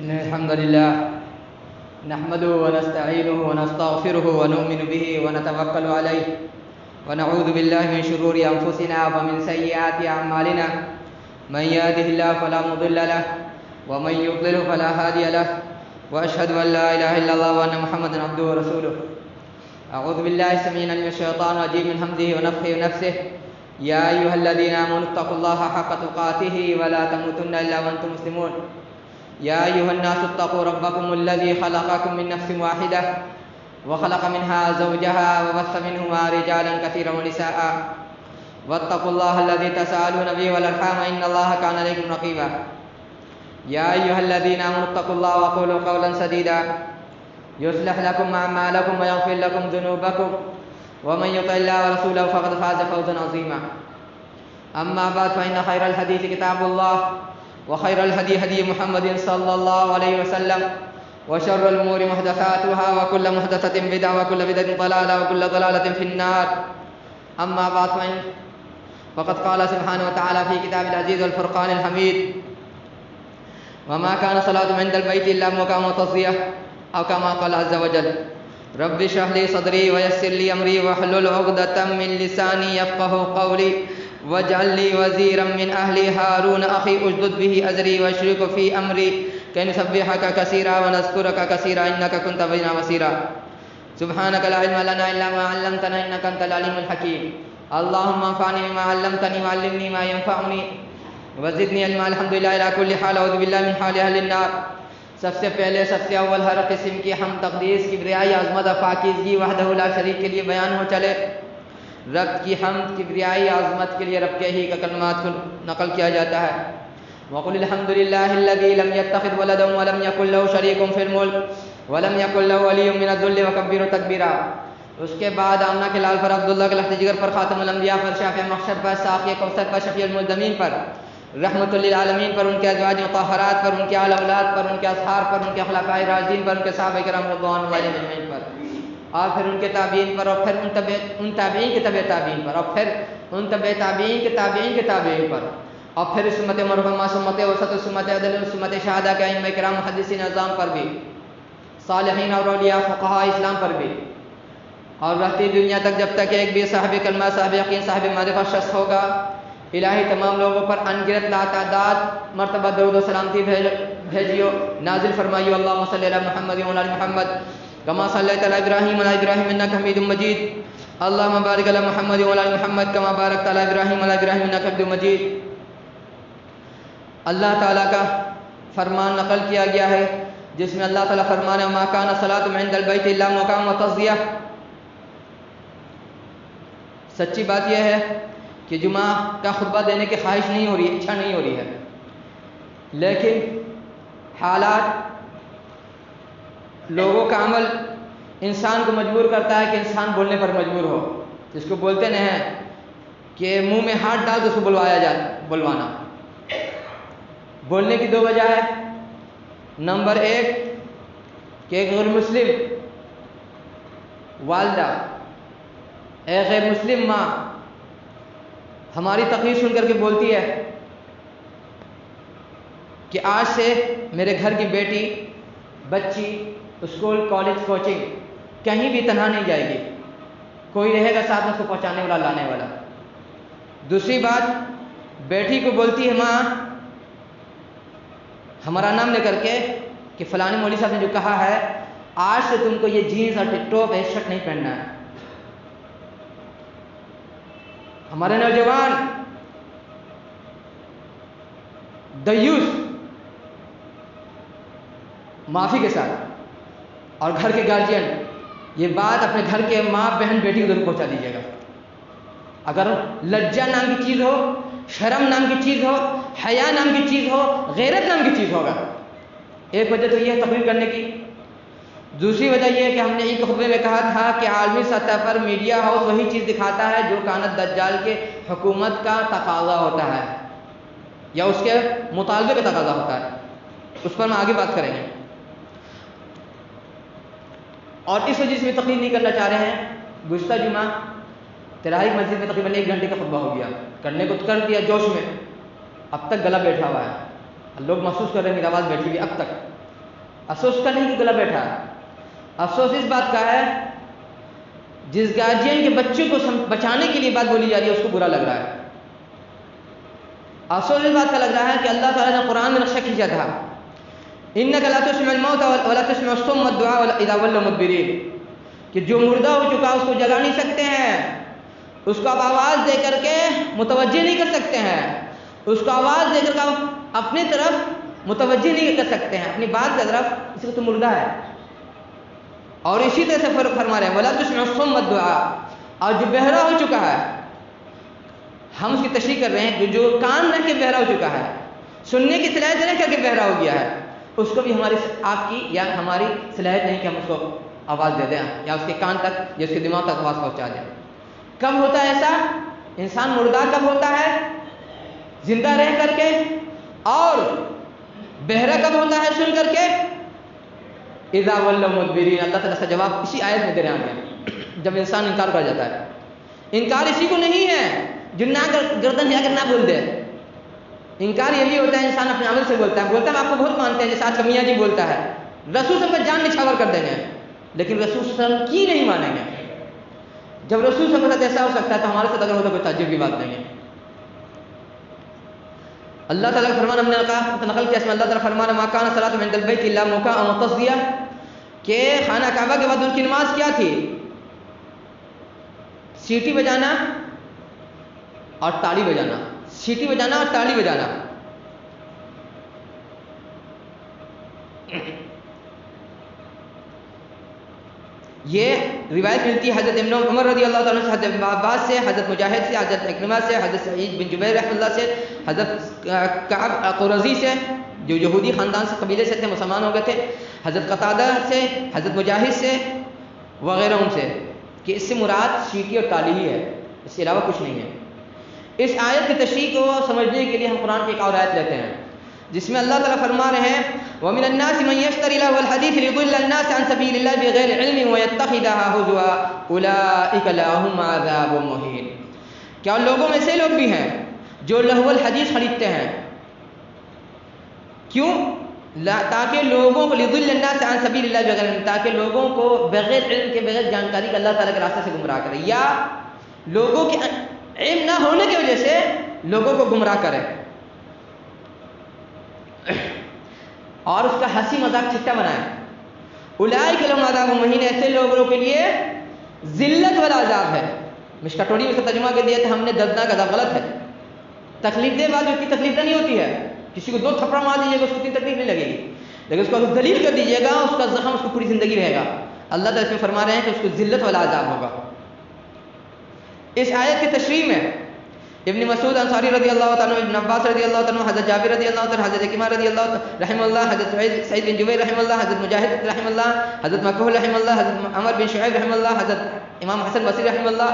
إن الحمد لله نحمده ونستعينه ونستغفره ونؤمن به ونتوكل عليه ونعوذ بالله من شرور أنفسنا ومن سيئات أعمالنا من يهده الله فلا مضل له ومن يضلل فلا هادي له وأشهد أن لا إله إلا الله وأن محمدا عبده ورسوله. أعوذ بالله السميع العليم من الشيطان الرجيم من همزه ونفخه ونفسه. يا أيها الذين آمنوا اتقوا الله حق تقاته ولا تموتن إلا وأنتم مسلمون. يا أيها الناس اتقوا ربكم الذي خلقكم من نفس واحدة وخلق منها زوجها وبث منهما رجالا كثيرا ونساء واتقوا الله الذي تساءلون به والأرحام إن الله كان عليكم رقيبا. يا أيها الذين آمنوا اتقوا الله وقولوا قولا سديدا يصلح لكم أعمالكم ويغفر لكم ذنوبكم ومن يطع الله ورسوله فقد فاز فوزا عظيما. أما بعد فإن خير الحديث كتاب الله وخير الهدي هدي محمد صلى الله عليه وسلم وشر الأمور محدثاتها وكل محدثة بدعة وكل بدعة ضلالة وكل ضلالة في النار. أما بعد فقد قال سبحانه وتعالى في كتاب العزيز والفرقان الحميد وما كان صلاة عند البيت إلا مقام وتصدية أو كما قال عز وجل رب اشرح لي صدري ويسر لي أمري واحلل عقدة من لساني يفقهوا قولي واجعل لي وزيرا من أهلي هارون أخي أشدد به أزري واشركه في أمري كي نسبحك كثيرا ونذكرك كثيرا إنك كنت بنا بصيرا. سبحانك لا علم لنا إلا ما علمتنا إنك أنت العليم الحكيم. اللهم انفعني بما علمتني وعلمني ما ينفعني وزدني علما. الحمد لله على كل حال. اعوذ بالله من حال اہل النار. سب سے پہلے سب سے اول ہر قسم کی حمد تقدیس کبریائی عظمت و پاکیزگی وحدہ لا شریک کے لیے بیان ہو چلے. رب کی حمد کبریائی عظمت کے لیے رب کے ہی کا کلمات کو نقل کیا جاتا ہے. وقل الحمد للہ الذی لم يتخذ ولدا ولم يكن له شریک فی الملک ولم يكن له ولی من الذل وکبرہ تکبیرا. اس کے بعد آمنہ کے لال پر عبداللہ کے لخت جگر پر خاتم الانبیاء پر شافع محشر پر ساقی کوثر پر شفیع المذنبین پر رحمت للعالمین پر ان کے ازواج مطہرات پر ان کے آل اولاد پر ان کے اصحاب پر ان کے خلفائے راشدین پر ان کے صحابہ کرام رضوان اللہ علیہم اجمعین پر اور پھر ان کے تابعین پر اور پھر ان تابعین کے تبع تابعین پر اور پھر ان تبع تابعین کے تابعین کے تابعین پر اور پھر سمت مرحومہ سمت وسط سمت عدل سمت شہادہ کے ائمہ کرام محدثین اعظام پر بھی صالحین اور اولیاء فقہاء اسلام پر بھی اور رہتی دنیا تک جب تک ایک بھی صاحب کلمہ صاحب یقین صاحب معرفت شخص ہوگا. الہی تمام لوگوں پر انگرت لاتعداد مرتبہ درود و سلامتی بھیجیو نازل فرمائیو. اللہم صلی علی محمد و علی محمد کما صلیت علی ابراہیم و علی ابراہیم انک حمید مجید. اللہم بارک علی محمد و علی محمد کما بارکت علی ابراہیم و علی ابراہیم انک حمید مجید. اللہ تعالیٰ کا فرمان نقل کیا گیا ہے جس میں اللہ تعالیٰ فرمانے وما کان صلاۃ عند البیت الا مقام و تصدیہ. سچی بات یہ ہے کہ جمعہ کا خطبہ دینے کی خواہش نہیں ہو رہی ہے, اچھا نہیں ہو رہی ہے, لیکن حالات لوگوں کا عمل انسان کو مجبور کرتا ہے کہ انسان بولنے پر مجبور ہو. جس کو بولتے ہیں کہ منہ میں ہاتھ ڈال تو اس کو بلوانا. بولنے کی دو وجہ ہے. نمبر ایک کہ ایک غیر مسلم والدہ ایک غیر مسلم ماں ہماری تقریر سن کر کے بولتی ہے کہ آج سے میرے گھر کی بیٹی بچی اسکول کالج کوچنگ کہیں بھی تنہا نہیں جائے گی, کوئی رہے گا ساتھ میں اس کو پہنچانے والا لانے والا. دوسری بات بیٹی کو بولتی ہے ماں ہمارا نام لے کر کے کہ فلانے مولوی صاحب نے جو کہا ہے آج سے تم کو یہ جینس اور ٹاپ ہے شرٹ نہیں پہننا ہے. ہمارے نوجوان دیوس معافی کے ساتھ اور گھر کے گارجین یہ بات اپنے گھر کے ماں بہن بیٹی کو ضرور پہنچا دیجیے گا. اگر لجہ نام کی چیز ہو, شرم نام کی چیز ہو, حیا نام کی چیز ہو, غیرت نام کی چیز ہوگا. ایک وجہ تو یہ ہے تقریر کرنے کی. دوسری وجہ یہ ہے کہ ہم نے ایک خطبے میں کہا تھا کہ عالمی سطح پر میڈیا ہاؤس وہی چیز دکھاتا ہے جو کانت دجال کے حکومت کا تقاضا ہوتا ہے یا اس کے مطالبے کا تقاضا ہوتا ہے. اس پر ہم آگے بات کریں گے. اور اس وجہ سے بھی تقریر نہیں کرنا چاہ رہے ہیں. گزشتہ جمعہ ترائی مسجد میں تقریباً 1 گھنٹے کا خطبہ ہو گیا, کرنے کو کر دیا جوش میں, اب تک گلا بیٹھا ہوا ہے. لوگ محسوس کر رہے ہیں میری آواز بیٹھی ہوئی اب تک. افسوس کا نہیں کہ گلا بیٹھا، افسوس اس بات کا ہے جس گارجین کے بچوں کو بچانے کے لیے بات بولی جا رہی ہے اس کو برا لگ رہا ہے۔ افسوس اس بات کا لگ رہا ہے کہ اللہ تعالیٰ نے قرآن میں نقشہ کھینچا تھا، انک لا تسمع الموتى ولا تسمع الصم الدعاء اذا ولوا مدبرين، کہ جو مردہ ہو چکا اس کو جگا نہیں سکتے ہیں، اس کو آپ آواز دے کر کے متوجہ نہیں کر سکتے ہیں، اس کو آواز دے کر کے آپ اپنی طرف متوجہ نہیں کر سکتے ہیں اپنی بات کی طرف، اس کو تو مردہ ہے۔ اور اسی طرح سے فرما رہے ہیں ولا تسمع الصم الدعاء، اور جو بہرا ہو چکا ہے، ہم اس کی تشریح کر رہے ہیں کہ جو کان رہ کے بہرا ہو چکا ہے، سننے کی صلاحیت رہ کر کے بہرا ہو گیا ہے، اس کو بھی ہماری آپ کی یا ہماری صلاحیت نہیں کہ ہم اس کو آواز دے دیں یا اس کے کان تک یا اس کے دماغ تک آواز پہنچا دیں۔ کب ہوتا ہے ایسا؟ انسان مردہ کب ہوتا ہے؟ زندہ رہ کر کے۔ اور بہرا کب ہوتا ہے سن کر کے؟ اذا ولوا مدبرین۔ اللہ تعالیٰ کا جواب اسی آیت میں دے رہے ہیں جب انسان انکار کر جاتا ہے۔ انکار اسی کو نہیں ہے جو نہ گردن جا کر نہ بول دے، انکار یہ بھی ہوتا ہے انسان اپنے عمل سے بولتا ہے، بولتا ہے آپ کو بہت مانتے ہیں، جیسے آج میاں جی بولتا ہے رسول صلی اللہ علیہ وسلم کا جان نچھاور کر دیں گے، لیکن رسول صلی اللہ علیہ وسلم کی نہیں مانیں گے۔ جب رسول صلی اللہ علیہ وسلم ایسا ہو سکتا ہے تو ہمارے ساتھ اگر ہوتا کوئی تعجب کی بات نہیں ہے۔ اللہ تعالیٰ کا فرمان ہم نے نقل کیا، اس میں اللہ تعالیٰ فرمانا ما کان صلاۃ عند البیت الا مکاء وتصدیہ، کہ خانہ کعبہ کے بعد ان کی نماز کیا تھی؟ سیٹی بجانا اور تالی بجانا، سیٹی بجانا اور تالی بجانا۔ یہ روایت ملتی ہے حضرت ابن عمر رضی اللہ تعالیٰ سے، حضرت عباس سے، حضرت مجاہد سے، حضرت اکرمہ سے، حضرت سعید بن جبیر رحمۃ اللہ سے، حضرت کعب قرظی سے جو یہودی خاندان سے قبیلے سے تھے، مسلمان ہو گئے تھے، حضرت قتادہ سے، حضرت مجاہد سے وغیرہ ان سے، کہ اس سے مراد سیٹی اور تالی ہی ہے، اس کے علاوہ کچھ نہیں ہے۔ اس آیت کی تشریح کو سمجھنے کے لیے ہم قرآن کی ایک اور آیت لیتے ہیں جس میں اللہ تعالیٰ فرما رہے ہیں وَمِنَ النَّاسِ مَن يَشْتَرِي لَهْوَ الْحَدِيثِ لِيُضِلَّ النَّاسَ عَن سَبِيلِ اللَّهِ بِغَيْرِ عِلْمٍ وَيَتَّخِذَهَا هُزُوًا أُولَٰئِكَ لَهُمْ عَذَابٌ مُّهِينٌ۔ کیا لوگوں میں سے لوگ بھی ہیں جو لہو الحدیث خریدتے ہیں، کیوں؟ تاکہ لوگوں کو لِيُضِلَّ النَّاسَ عَن سَبِيلِ اللَّهِ بِغَيْرِ عِلْمٍ، تاکہ لوگوں کو بغیر علم کے، بغیر جانکاری کے اللہ تعالیٰ کے راستے سے گمراہ کرے، یا لوگوں کے علم نہ ہونے کی وجہ سے لوگوں کو گمراہ کرے اور اس کا ہنسی مذاق چھٹا بنائے۔ اولئک لہم عذاب مہین، ایسے لوگوں کے لیے ذلت والا عذاب ہے۔ مشکٹوری میں سے ترجمہ کر دیا تھا ہم نے دردناک عذاب، غلط ہے۔ تکلیف دہ بات جو کی تکلیف دہ نہیں ہوتی ہے، کسی کو 2 تھپڑا مار دیجیے گا اس کو اتنی تکلیف نہیں لگے گی، لیکن اس کو اگر ذلیل کر دیجیے گا اس کا زخم اس کو پوری زندگی رہے گا۔ اللہ تعالیٰ اس میں فرما رہے ہیں کہ اس کو ذلت والا عذاب ہوگا۔ اس آیت کی تشریح میں ابن مسعود انصاری رضی اللہ تعالیٰ عنہ، ابن عباس رضی اللہ تعالیٰ عنہ، حضرت جابر رضی اللہ تعالیٰ، حضرت اکرمہ رضی اللہ رحمہ اللہ، حضرت سعید بن جبیر رحمہ اللہ، حضرت مجاہد رحمہ اللہ، حضرت مکحول رحمہ اللہ، حضرت عمر بن شعیب رحمہ اللہ، حضرت امام حسن بصری رحمہ اللہ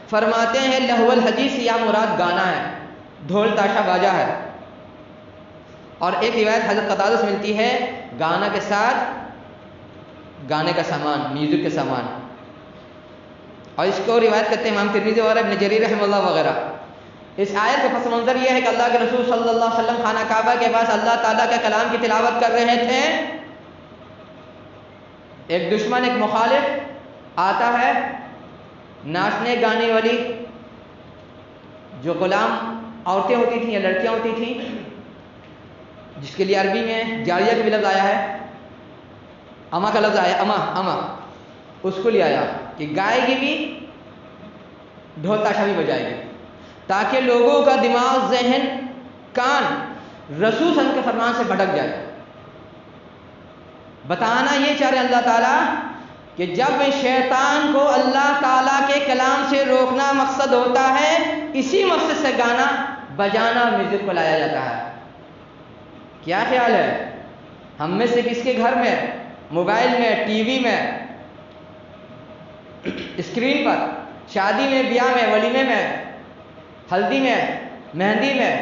فرماتے ہیں لہو الحدیث یا مراد گانا ہے، ڈھول تاشا باجا ہے۔ اور ایک روایت حضرت قتادہ سے ملتی ہے گانا کے ساتھ گانے کا سامان، میوزک کے سامان، اور اس کو روایت کرتے ہیں امام ترمذی وغیرہ، ابن جریر رحمہ اللہ وغیرہ۔ اس آیت کا پس منظر یہ ہے کہ اللہ کے رسول صلی اللہ علیہ وسلم خانہ کعبہ کے پاس اللہ تعالیٰ کے کلام کی تلاوت کر رہے تھے، ایک دشمن، ایک مخالف آتا ہے، ناچنے گانے والی جو غلام عورتیں ہوتی تھیں یا لڑکیاں ہوتی تھیں، جس کے لیے عربی میں جاریہ کا بھی لفظ آیا ہے، اما کا لفظ آیا، اما اس کو لے آیا کہ گائے گی بھی، ڈھول تاشا بھی بجائے گی، تاکہ لوگوں کا دماغ، ذہن، کان رسول صلی اللہ علیہ وسلم کے فرمان سے بھٹک جائے۔ بتانا یہ چاہ رہے اللہ تعالیٰ کہ جب شیطان کو اللہ تعالیٰ کے کلام سے روکنا مقصد ہوتا ہے، اسی مقصد سے گانا بجانا میوزک کو لایا جاتا ہے۔ کیا خیال ہے ہم میں سے کس کے گھر میں، موبائل میں، ٹی وی میں، اسکرین پر، شادی میں، بیاہ میں، ولیمے میں، ہلدی میں، مہندی میں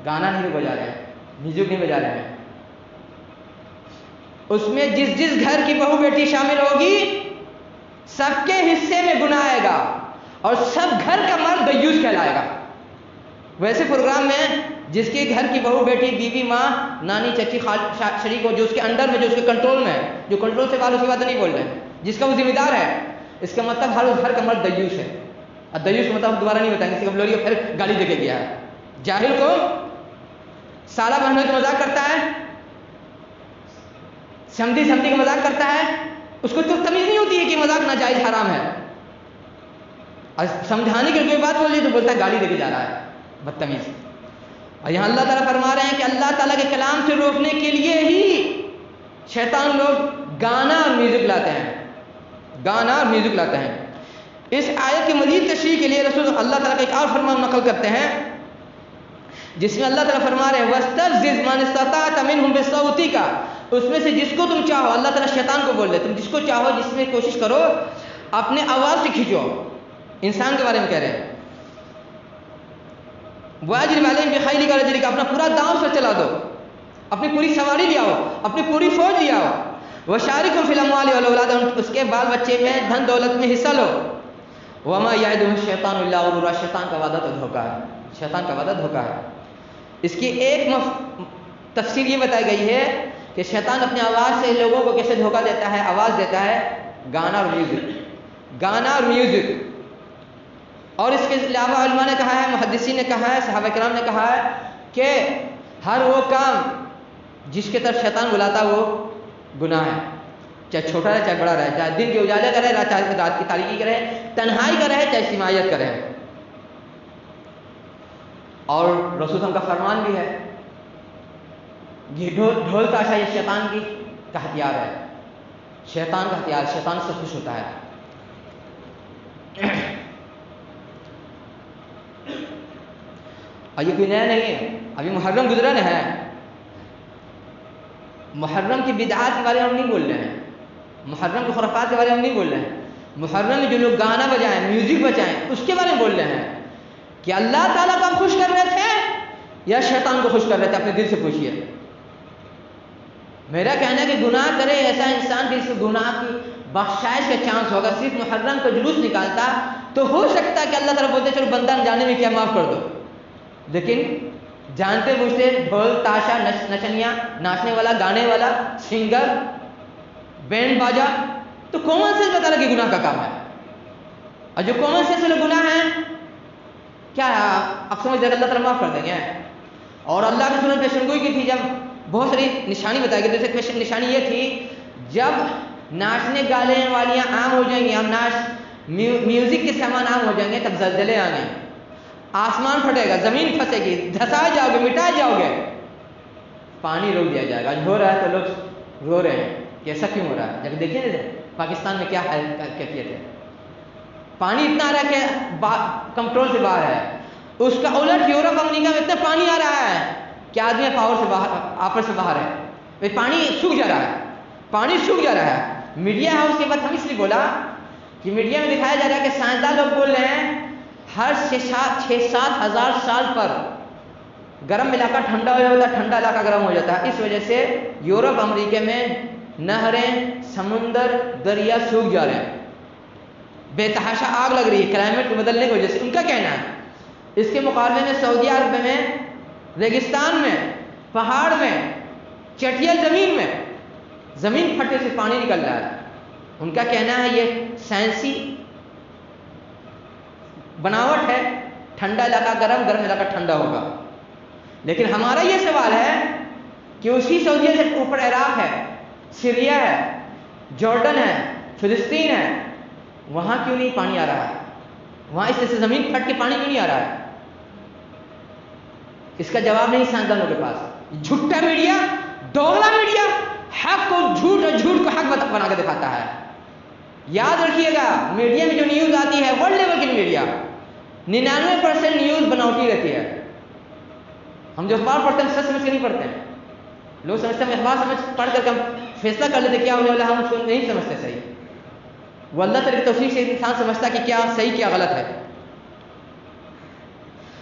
گانا نہیں بجا رہے ہیں، میوزک نہیں بجا رہے ہیں؟ اس میں جس جس گھر کی بہو بیٹی شامل ہوگی سب کے حصے میں گناہ آئے گا اور سب گھر کا مرد دیوس کہلائے گا۔ ویسے پروگرام میں جس کے گھر کی بہو بیٹی بیوی ماں نانی چچی شریک ہو، جو اس کے انڈر میں، جو اس کے کنٹرول میں ہے، جو کنٹرول سے باہر، اس کی بات نہیں بول رہے ہیں، جس کا وہ ذمہ دار ہے، اس کا مطلب ہر کا مرد دیوس ہے. اور دیوس کا مطلب دوبارہ نہیں بتائیں گے، کسی کا بلوری پھر گالی دے کے گیا ہے. جاہل کو سالہ بہنوں کا مذاق کرتا ہے، سمدھی کا مذاق کرتا ہے، اس کو تو تمیز نہیں ہوتی ہے کہ مذاق ناجائز حرام ہے، اور سمجھانے کی کوئی بات بول رہی تو بولتا ہے گالی دے کے جا رہا ہے، بدتمیز. اور یہاں اللہ تعالیٰ فرما رہے ہیں کہ اللہ تعالیٰ کے کلام سے روکنے کے لیے ہی شیطان لوگ گانا اور میوزک لاتے ہیں. اس آیت کی مزید تشریح کے لیے رسول اللہ تعالیٰ کا ایک اور فرمان نقل کرتے ہیں، جس میں اللہ تعالیٰ فرما رہے ہیں وَاسْتَفْزِزْ مَنِ اسْتَطَعْتَ مِنْهُمْ بِصَوْتِكَ، اس میں سے جس کو تم چاہو، اللہ تعالیٰ شیطان کو بول رہے تم جس کو چاہو، جس میں کوشش کرو اپنے آواز سے کھینچو. انسان کے بارے میں کہہ رہے ہیں وَأَجْلِبْ عَلَيْهِمْ بِخَيْلِكَ وَرَجِلِكَ، اپنا پورا داؤں سے چلا دو، اپنی پوری سواری لے آؤ، اپنی پوری فوج لے آؤ. وَشَارِكْهُمْ فِي الْأَمْوَالِ وَالْأَوْلَادِ، اس کے بال بچے میں، دھن دولت میں حصہ لو. وَمَا يَعِدُهُمُ الشَّيْطَانُ إِلَّا غُرُورًا، شیطان کا وعدہ تو دھوکہ ہے، شیطان کا وعدہ دھوکہ ہے. اس کی ایک تفسیر یہ بتائی گئی ہے کہ شیطان اپنے آواز سے لوگوں کو کیسے دھوکہ دیتا ہے، آواز دیتا ہے گانا اور میوزک. اور اس کے علاوہ علماء نے کہا ہے، محدثین نے کہا ہے، صحابہ کرام نے کہا ہے کہ ہر وہ کام جس کے طرف شیطان بلاتا وہ گناہ ہے، چاہے چھوٹا رہے چاہے بڑا رہے، چاہے دن کے اجالے کا رہے چاہے رات کی تاریکی کا رہے، تنہائی کا رہے چاہے اجتماعیت کا رہے. اور رسول ہم کا فرمان بھی ہے، یہ ڈھول تاشا یہ شیطان کا ہتھیار ہے، شیطان کا ہتھیار، شیطان سے خوش ہوتا ہے. اور یہ کوئی نیا نہیں ہے، ابھی محرم گزرا ہے، محرم کی بدعات کے بارے میں ہم نہیں بول رہے ہیں، محرم کے خرافات کے بارے میں ہم نہیں بول رہے ہیں، محرم میں جو لوگ گانا بجائیں، میوزک بجائیں، اس کے بارے میں بول رہے ہیں کہ اللہ تعالیٰ کو آپ خوش کر رہے تھے یا شیطان کو خوش کر رہے تھے. اپنے دل سے پوچھیے. میرا کہنا ہے کہ گناہ کرے ایسا انسان کہ اس کو گناہ کی بخشائش کا چانس ہوگا، صرف محرم کا جلوس نکالتا تو ہو سکتا ہے کہ اللہ تعالیٰ بولتے چلو بندہ جانے میں کیا معاف کر دو، لیکن جانتے بوجھتے ڈھول تاشا نچنیا، ناچنے والا، گانے والا، سنگر، بینڈ باجا، تو کامن سینس بتا رہا کہ گناہ کا کام ہے. اور جو کامن سینس والے گناہ ہیں کیا ہے، آپ سمجھ دیں اللہ تعالیٰ معاف کر دیں گے. اور اللہ کی سنت پیشن گوئی کی تھی، جب بہت ساری نشانی بتائی گئی، جیسے نشانی یہ تھی جب ناچنے گانے والیاں عام ہو جائیں گی، ہم میوزک کے سامان عام ہو جائیں گے، تب زلزلے آئیں گے، آسمان پھٹے گا، زمین پھنسے گی، دھسائے جاؤ گے، مٹائے جاؤ گے، پانی روک دیا جائے گا. آج ہو رہا ہے تو لوگ رو رہے ہیں کہ ایسا کیوں ہو رہا ہے. جب دیکھیں نا پاکستان میں کیا کیفیت ہے، پانی اتنا آ رہا ہے کہ کنٹرول سے باہر ہے. اس کا الٹ یورپ امریکہ میں اتنا پانی آ رہا ہے کہ آدمی آپر سے باہر ہے، پانی سوکھ جا رہا ہے. میڈیا ہاؤس کے بعد ہم اس لیے بولا کہ میڈیا میں دکھایا جا رہا ہے کہ سائنسداں لوگ بول رہے ہیں ہر 6-7 ہزار سال پر گرم علاقہ ٹھنڈا ہو جاتا ہے، ٹھنڈا علاقہ گرم ہو جاتا ہے. اس وجہ سے یورپ امریکہ میں نہریں، سمندر، دریا سوکھ جا رہے ہیں، بے تحاشا آگ لگ رہی ہے کلائمیٹ کو بدلنے کی وجہ سے، ان کا کہنا ہے. اس کے مقابلے میں سعودی عرب میں ریگستان میں، پہاڑ میں، چٹیل زمین میں زمین پھٹنے سے پانی نکل رہا ہے. ان کا کہنا ہے یہ سائنسی بناوٹ ہے، ٹھنڈا علاقہ گرم، گرم علاقہ ٹھنڈا ہوگا. لیکن ہمارا یہ سوال ہے کہ اسی سعودیہ سے اوپر عراق ہے، سیریا ہے، جارڈن ہے، فلسطین ہے، وہاں کیوں نہیں پانی آ رہا ہے؟ وہاں اس طرح سے زمین پھٹ کے پانی کیوں نہیں آ رہا ہے؟ اس کا جواب نہیں سائنسدانوں کے پاس. جھوٹا میڈیا، دوغلا میڈیا حق کو جھوٹ اور جھوٹ کو حق بنا کے دکھاتا ہے. یاد رکھیے گا میڈیا میں جو نیوز آتی ہے ورلڈ لیول کی میڈیا 99% نیوز بناوٹی رہتی ہے. ہم جو اخبار پڑھتے ہیں سچ سمجھ کے نہیں پڑھتے ہیں. لوگ سمجھتے ہیں اخبار پڑھ کر کے ہم فیصلہ کر لیتے کیا ہونے والا، ہم اس کو نہیں سمجھتے صحیح. وہ اللہ تعالی کی توفیق سے انسان سمجھتا کہ کیا صحیح کیا غلط ہے.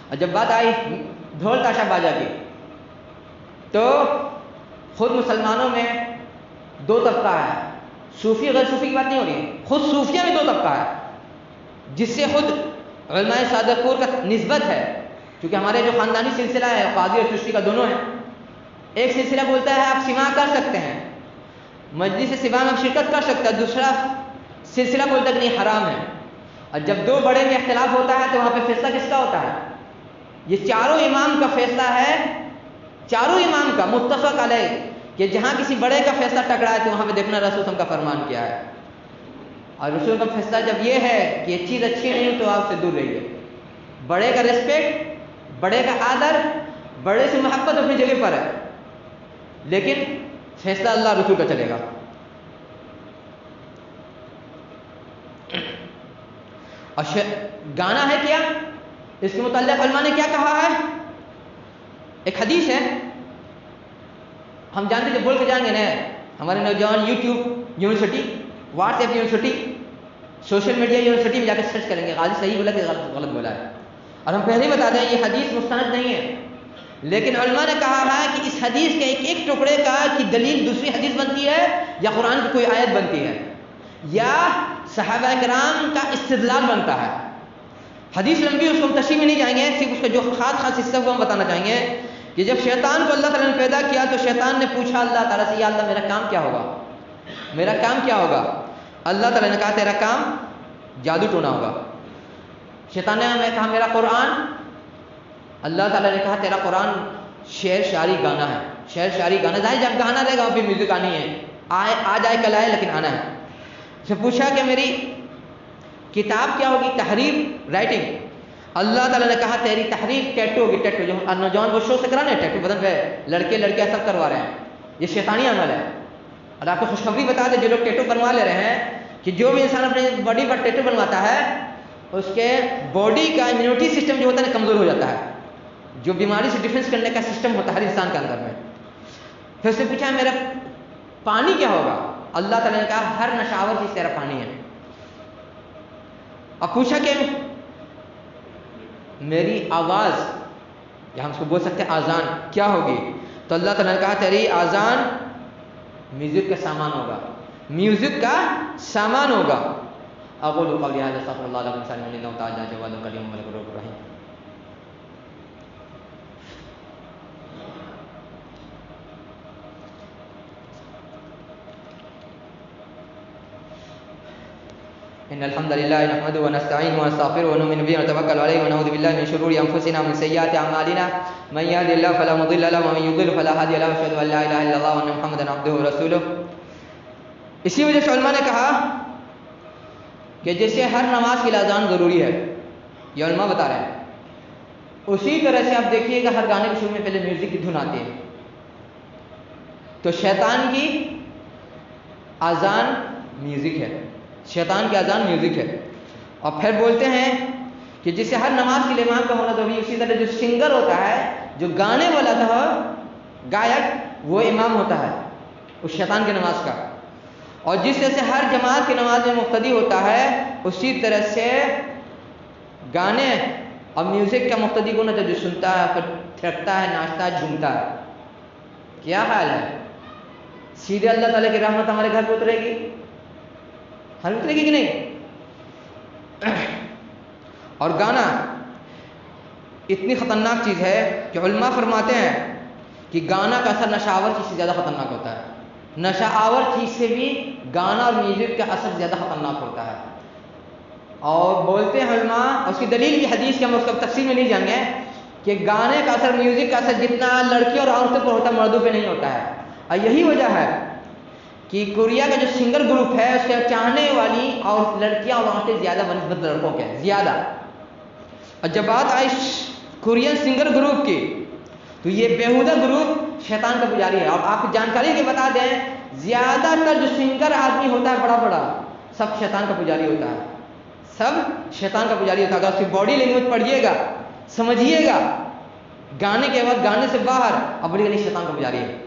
اور جب بات آئی ڈھول تاشا باجا کی تو خود مسلمانوں میں 2 طبقہ ہے، صوفی غیر صوفی کی بات نہیں ہو رہی، خود صوفیہ میں 2 طبقہ ہے، جس سے خود علماء صادقور کا نسبت ہے کیونکہ ہمارے جو خاندانی سلسلہ ہے قاضی اور چشتی کا دونوں ہے، ایک سلسلہ بولتا ہے آپ سماع کر سکتے ہیں، مجلس سماع میں آپ شرکت کر سکتے ہیں، دوسرا سلسلہ بولتا ہے کہ نہیں حرام ہے۔ اور جب دو بڑے میں اختلاف ہوتا ہے تو وہاں پہ فیصلہ کس کا ہوتا ہے؟ یہ چاروں امام کا فیصلہ ہے، چاروں امام کا متفق علیہ، کہ جہاں کسی بڑے کا فیصلہ ٹکرا ہے تو وہاں پہ دیکھنا رسول کا فرمان کیا ہے، اور رسول کا فیصلہ جب یہ ہے کہ یہ چیز اچھی نہیں تو آپ سے دور رہیے۔ بڑے کا ریسپیکٹ، بڑے کا آدر، بڑے سے محبت اپنی جگہ پر ہے، لیکن فیصلہ اللہ رسول کا چلے گا۔ اور گانا ہے کیا، اس کے متعلق علماء نے کیا کہا ہے؟ ایک حدیث ہے، ہم جانتے جب بول کے جائیں گے نا ہمارے نوجوان YouTube university, what's app university, social media university میں جا کے سرچ کریں گے غازی صحیح بولا کہ غلط بولا ہے۔ اور ہم پہلے ہی بتا دیں یہ حدیث مستند نہیں ہے، لیکن علماء نے کہا ہے کہ اس حدیث کے ایک ایک ٹکڑے کا کی دلیل دوسری حدیث بنتی ہے، یا قرآن کی کوئی آیت بنتی ہے، یا صحابہ کرام کا استدلال بنتا ہے۔ حدیث لمبی، اس کو ہم تشریح میں نہیں جائیں گے، صرف اس کا جو خاص حصہ وہ ہم بتانا چاہیں گے کہ جب شیطان کو اللہ تعالیٰ نے پیدا کیا تو شیطان نے پوچھا اللہ تعالیٰ سے، یا اللہ میرا کام کیا ہوگا، میرا کام کیا ہوگا؟ اللہ تعالیٰ نے کہا تیرا کام جادو ٹونا ہوگا۔ شیطان نے کہا میرا قرآن، اللہ تعالیٰ نے کہا تیرا قرآن شعر شاعری گانا ہے، شعر شاعری گانا، ظاہر جب گانا رہے گا وہاں پہ میوزک آنی ہے، آج آئے کل آئے لیکن آنا ہے۔ پھر پوچھا کہ میری کتاب کیا ہوگی، تحریر، رائٹنگ، اللہ تعالیٰ نے کہا تیری تحریر ٹیٹو ہوگی، ٹیٹو جو نوجوان وہ شو سے کرانے ٹیٹو بدن پہ لڑکے لڑکیاں سب کروا رہے ہیں، یہ شیطانی عمل ہے۔ اور آپ کو خوشخبری بتا دیں جو لوگ ٹیٹو بنوا لے رہے ہیں کہ جو بھی انسان اپنی باڈی پر ٹیٹو بنواتا ہے اس کے باڈی کا امیونٹی سسٹم جو ہوتا ہے نا کمزور ہو جاتا ہے، جو بیماری سے ڈیفینس کرنے کا سسٹم ہوتا ہے ہر انسان کے اندر میں۔ پھر اس سے پوچھا میرا پانی کیا ہوگا، اللہ تعالیٰ نے کہا ہر نشاور چیز تیرا پانی ہے۔ اب پوچھا کہ میری آواز، یا ہم اس کو بول سکتے ہیں آذان کیا ہوگی، تو اللہ تعالیٰ نے کہا تیری آذان میوزک کا سامان ہوگا، میوزک کا سامان ہوگا۔ اقول قولی ھذا استغفر اللہ لکم انه تعالی جواد کریم ملک الرحیم۔ ان الحمد لله نحمده ونستعينه ونستغفره ونؤمن به ونتوكل عليه ونعوذ بالله من شرور انفسنا ومن سيئات اعمالنا من يهد الله فلا مضل له ومن يضلل فلا هادي له واشهد ان لا اله الا الله وان محمدا عبده ورسوله۔ اسی وجہ سے علماء نے کہا کہ جیسے ہر نماز کی اذان ضروری ہے، یہ علماء بتا رہے ہیں، اسی طرح سے آپ دیکھیے کہ ہر گانے کے شروع میں پہلے میوزک کی دھن آتی ہے، تو شیطان کی اذان میوزک ہے، شیطان کی اذان میوزک ہے۔ اور پھر بولتے ہیں کہ جسے ہر نماز کے لیے امام کا ہونا ضروری، اسی طرح جو سنگر ہوتا ہے، جو گانے والا تھا گائک، وہ امام ہوتا ہے اس شیطان کی نماز کا۔ اور جس طرح سے ہر جماعت کی نماز میں مقتدی ہوتا ہے، اسی طرح سے گانے اور میوزک کا مقتدی کون ہوتا ہے؟ جو سنتا ہے، پھر تھرکتا ہے، ناچتا ہے، جھومتا ہے۔ کیا حال ہے؟ سیدھے اللہ تعالیٰ کی رحمت ہمارے گھر پہ اترے گی، ہم اترے گی کہ نہیں؟ اور گانا اتنی خطرناک چیز ہے کہ علماء فرماتے ہیں کہ گانا کا اثر نشہ آور چیز سے زیادہ خطرناک ہوتا ہے، نشہ آور چیز سے بھی گانا اور میوزک کا اثر زیادہ خطرناک ہوتا ہے۔ اور بولتے ہیں علماء، اس کی دلیل کی حدیث کے ہم اس کا تفصیل میں نہیں جائیں گے، کہ گانے کا اثر، میوزک کا اثر جتنا لڑکیوں اور عورتوں پر ہوتا ہے مردوں پہ نہیں ہوتا ہے۔ اور یہی وجہ ہے کہ کوریا کا جو سنگر گروپ ہے اس کے چاہنے والی اور لڑکیاں اور عورتیں زیادہ بنسبت لڑکوں کے زیادہ۔ اور جب بات آئی کورین سنگر گروپ کی تو یہ بیہودہ گروپ شیطان کا پجاری ہے۔ اور آپ کو جانکاری کے بتا دیں، زیادہ تر جو سنگر آدمی ہوتا ہے بڑا بڑا، سب شیطان کا پجاری ہوتا ہے، سب شیطان کا پجاری ہوتا ہے۔ اگر اس کی باڈی لینگویج پڑھیے گا، سمجھیے گا، گانے کے بعد گانے سے باہر اب بڑی نہیں شیطان کا پجاری ہے۔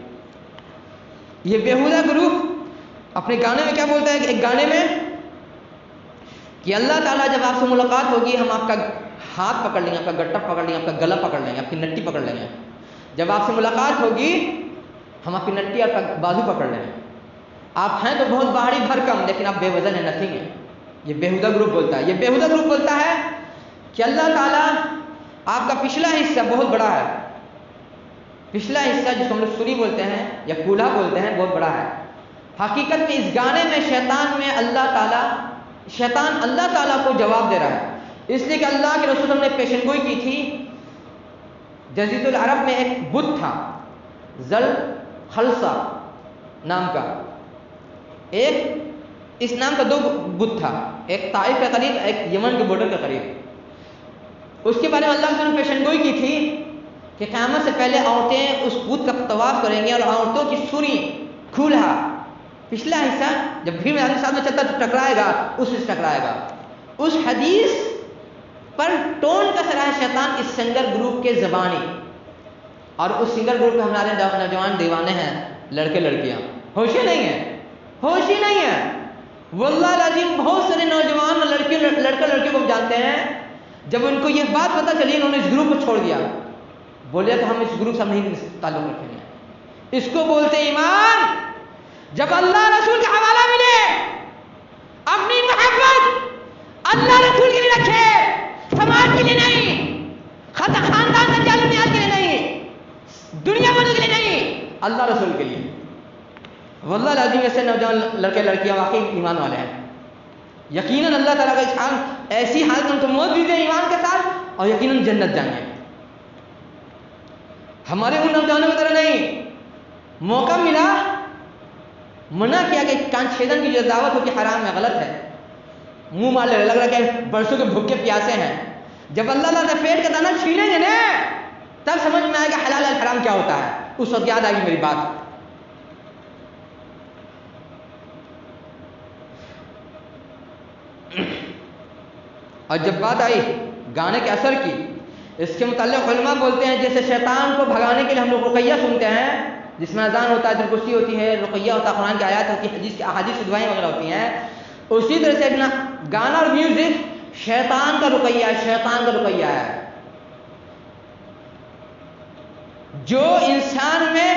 یہ بیہودہ گروپ اپنے گانے میں کیا بولتا ہے کہ ایک گانے میں کہ اللہ تعالیٰ جب آپ سے ملاقات ہوگی ہم آپ کا ہاتھ پکڑ لیں گے، آپ کا گٹا پکڑ لیں گے، آپ کا گلا پکڑ لیں گے، آپ کی نٹی پکڑ لیں گے۔ جب آپ سے ملاقات ہوگی ہم آپ کی نٹی، آپ کا بازو پکڑ لیں گے۔ آپ ہیں تو بہت باہری بھرکم، لیکن آپ بے وزن ہیں، نتھنگ ہے۔ یہ بیہودہ گروپ بولتا ہے۔ یہ بیہودہ گروپ بولتا ہے کہ اللہ تعالیٰ آپ کا پچھلا حصہ بہت بڑا ہے، پچھلا حصہ جس کو ہم لوگ سری بولتے ہیں یا کولہا بولتے ہیں بہت بڑا ہے۔ حقیقت میں اس گانے میں شیطان اللہ تعالیٰ کو جواب دے رہا ہے، اس لیے کہ اللہ کے رسول نے پیشن گوئی کی تھی۔ جزیرۃ العرب میں ایک بت تھا ذل خلصہ نام کا، ایک اس نام کا 2 بت تھا، ایک طائف کے قریب، ایک یمن کے بارڈر کے قریب۔ اس کے بارے میں اللہ کے رسول نے پیشن گوئی کی تھی کہ قیامت سے پہلے عورتیں اس بت کا طواف کریں گی اور عورتوں کی سری کھولہا پچھلا حصہ جب بھیڑ میں آدمی ساتھ میں چلتا تو ٹکرائے گا، اس سے ٹکرائے گا۔ اس حدیث پر ٹون کس رہا ہے شیطان اس سنگر گروپ کے زبانی، اور اس سنگر گروپ میں ہمارے نوجوان دیوانے ہیں، لڑکے لڑکیاں، ہوش ہی نہیں ہے، ہوش ہی نہیں ہے۔ واللہ العظیم بہت سارے نوجوان لڑکوں کو جانتے ہیں، جب ان کو یہ بات پتہ چلی انہوں نے اس گروپ کو چھوڑ دیا، بولے کہ ہم اس گروپ سے نہیں تعلق رکھیں گے۔ اس کو بولتے ایمان۔ جب اللہ رسول کا حوالہ ملے، اپنی محبت اللہ رسول کے لیے رکھے، سماج کے لیے نہیں، خاندان تجالمیات کے لیے نہیں، دنیا والوں کے لیے نہیں، اللہ رسول کے لیے۔ واللہ العظیم ایسے نوجوان لڑکے لڑکیاں واقعی ایمان والے ہیں۔ یقیناً اللہ تعالیٰ کا اس حال ایسی حالت ان کو موت بھی دے ایمان کے ساتھ، اور یقیناً جنت جائیں گے۔ ہمارے ان نوجوانوں کی طرح نہیں، موقع ملا منع کیا کہ کان چھیدن کی جو دعوت ہوتی حرام ہے، غلط ہے، منہ مار لے، لگ رہا کہ برسوں کے بھوکے پیاسے ہیں۔ جب اللہ تعالیٰ سے پیٹ کا دانہ چھینیں گے نا تب سمجھ میں آئے گا حلال اور حرام کیا ہوتا ہے، اس وقت یاد آئے گی میری بات۔ اور جب بات آئی گانے کے اثر کی، اس کے متعلق علماء بولتے ہیں جیسے شیطان کو بھگانے کے لیے ہم لوگ رقیہ سنتے ہیں، جس میں اذان ہوتا ہے، آیت الکرسی ہوتی ہے، رقیہ ہوتا ہے، قرآن کی آیات ہوتی ہے، احادیث کی دعائیں وغیرہ ہوتی ہیں، اسی طرح سے اپنا گانا اور میوزک شیطان کا رقیہ ہے، شیطان کا رقیہ ہے، جو انسان میں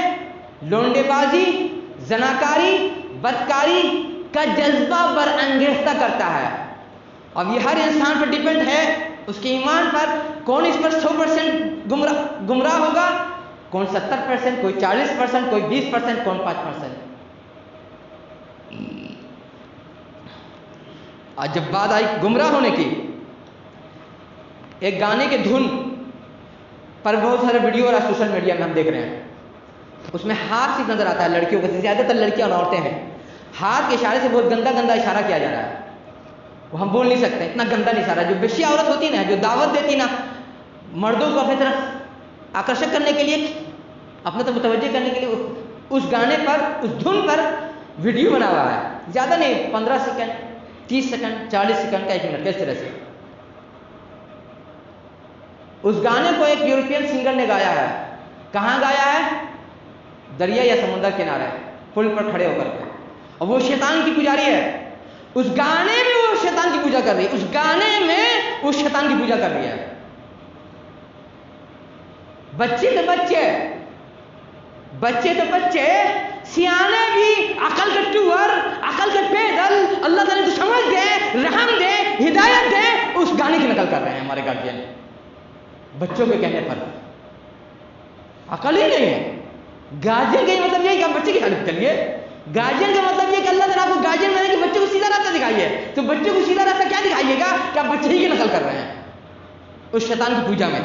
لونڈے بازی، زناکاری، بدکاری کا جذبہ برانگیختہ کرتا ہے۔ اب یہ ہر انسان پر ڈیپینڈ ہے، اس کے ایمان پر، کون اس پر 100% گمراہ ہوگا، کون 70%، کوئی 40%، کوئی 20%، کون 5%۔ اور جب بات آئی گمراہ ہونے کی، ایک گانے کے دھن پر بہت سارے ویڈیو اور سوشل میڈیا میں ہم دیکھ رہے ہیں، اس میں ہاتھ سے نظر آتا ہے لڑکیوں کو، زیادہ تر لڑکیاں اور عورتیں ہیں، ہاتھ کے اشارے سے بہت گندا گندا اشارہ کیا جا رہا ہے، وہ ہم بول نہیں سکتے، اتنا گندا اشارہ، جو بشیا عورت ہوتی نا، جو دعوت دیتی نا مردوں کو اپنی طرف آکرشک کرنے کے لیے، اپنے طرف متوجہ کرنے کے لیے، اس گانے پر، اس دھن پر ویڈیو بنا ہوا ہے، زیادہ نہیں، 15 سیکنڈ، 30 سیکنڈ، 40 سیکنڈ کا 1 منٹ، کس طرح سے اس گانے کو ایک یورپین سنگر نے گایا ہے۔ کہاں گایا ہے؟ دریا یا سمندر کنارے، پل پر کھڑے ہو کر کے، اور وہ شیطان کی پجاری ہے، اس گانے میں وہ شیطان کی پوجا کر رہی ہے، اس گانے میں وہ شیطان کی پوجا کر رہی ہے۔ بچے تو بچے، سیانے بھی، عقل کا ٹور، عقل کا پیدل، اللہ تعالیٰ کو سمجھ دے، رحم دے، ہدایت دے، اس گانے کی نقل کر رہے ہیں ہمارے گارجین، بچوں کے کہنے پر۔ عقل ہی نہیں ہے۔ گارجین کا مطلب یہ ہے کہ آپ بچے کی حالت کریے، گارجین کا مطلب یہ کہ اللہ تعالیٰ کو گارجین میں کہ بچے کو سیدھا راستہ دکھائیے، تو بچے کو سیدھا راستہ کیا دکھائیے گا کہ آپ بچے ہی کی نقل کر رہے ہیں اس شیطان کی پوجا میں۔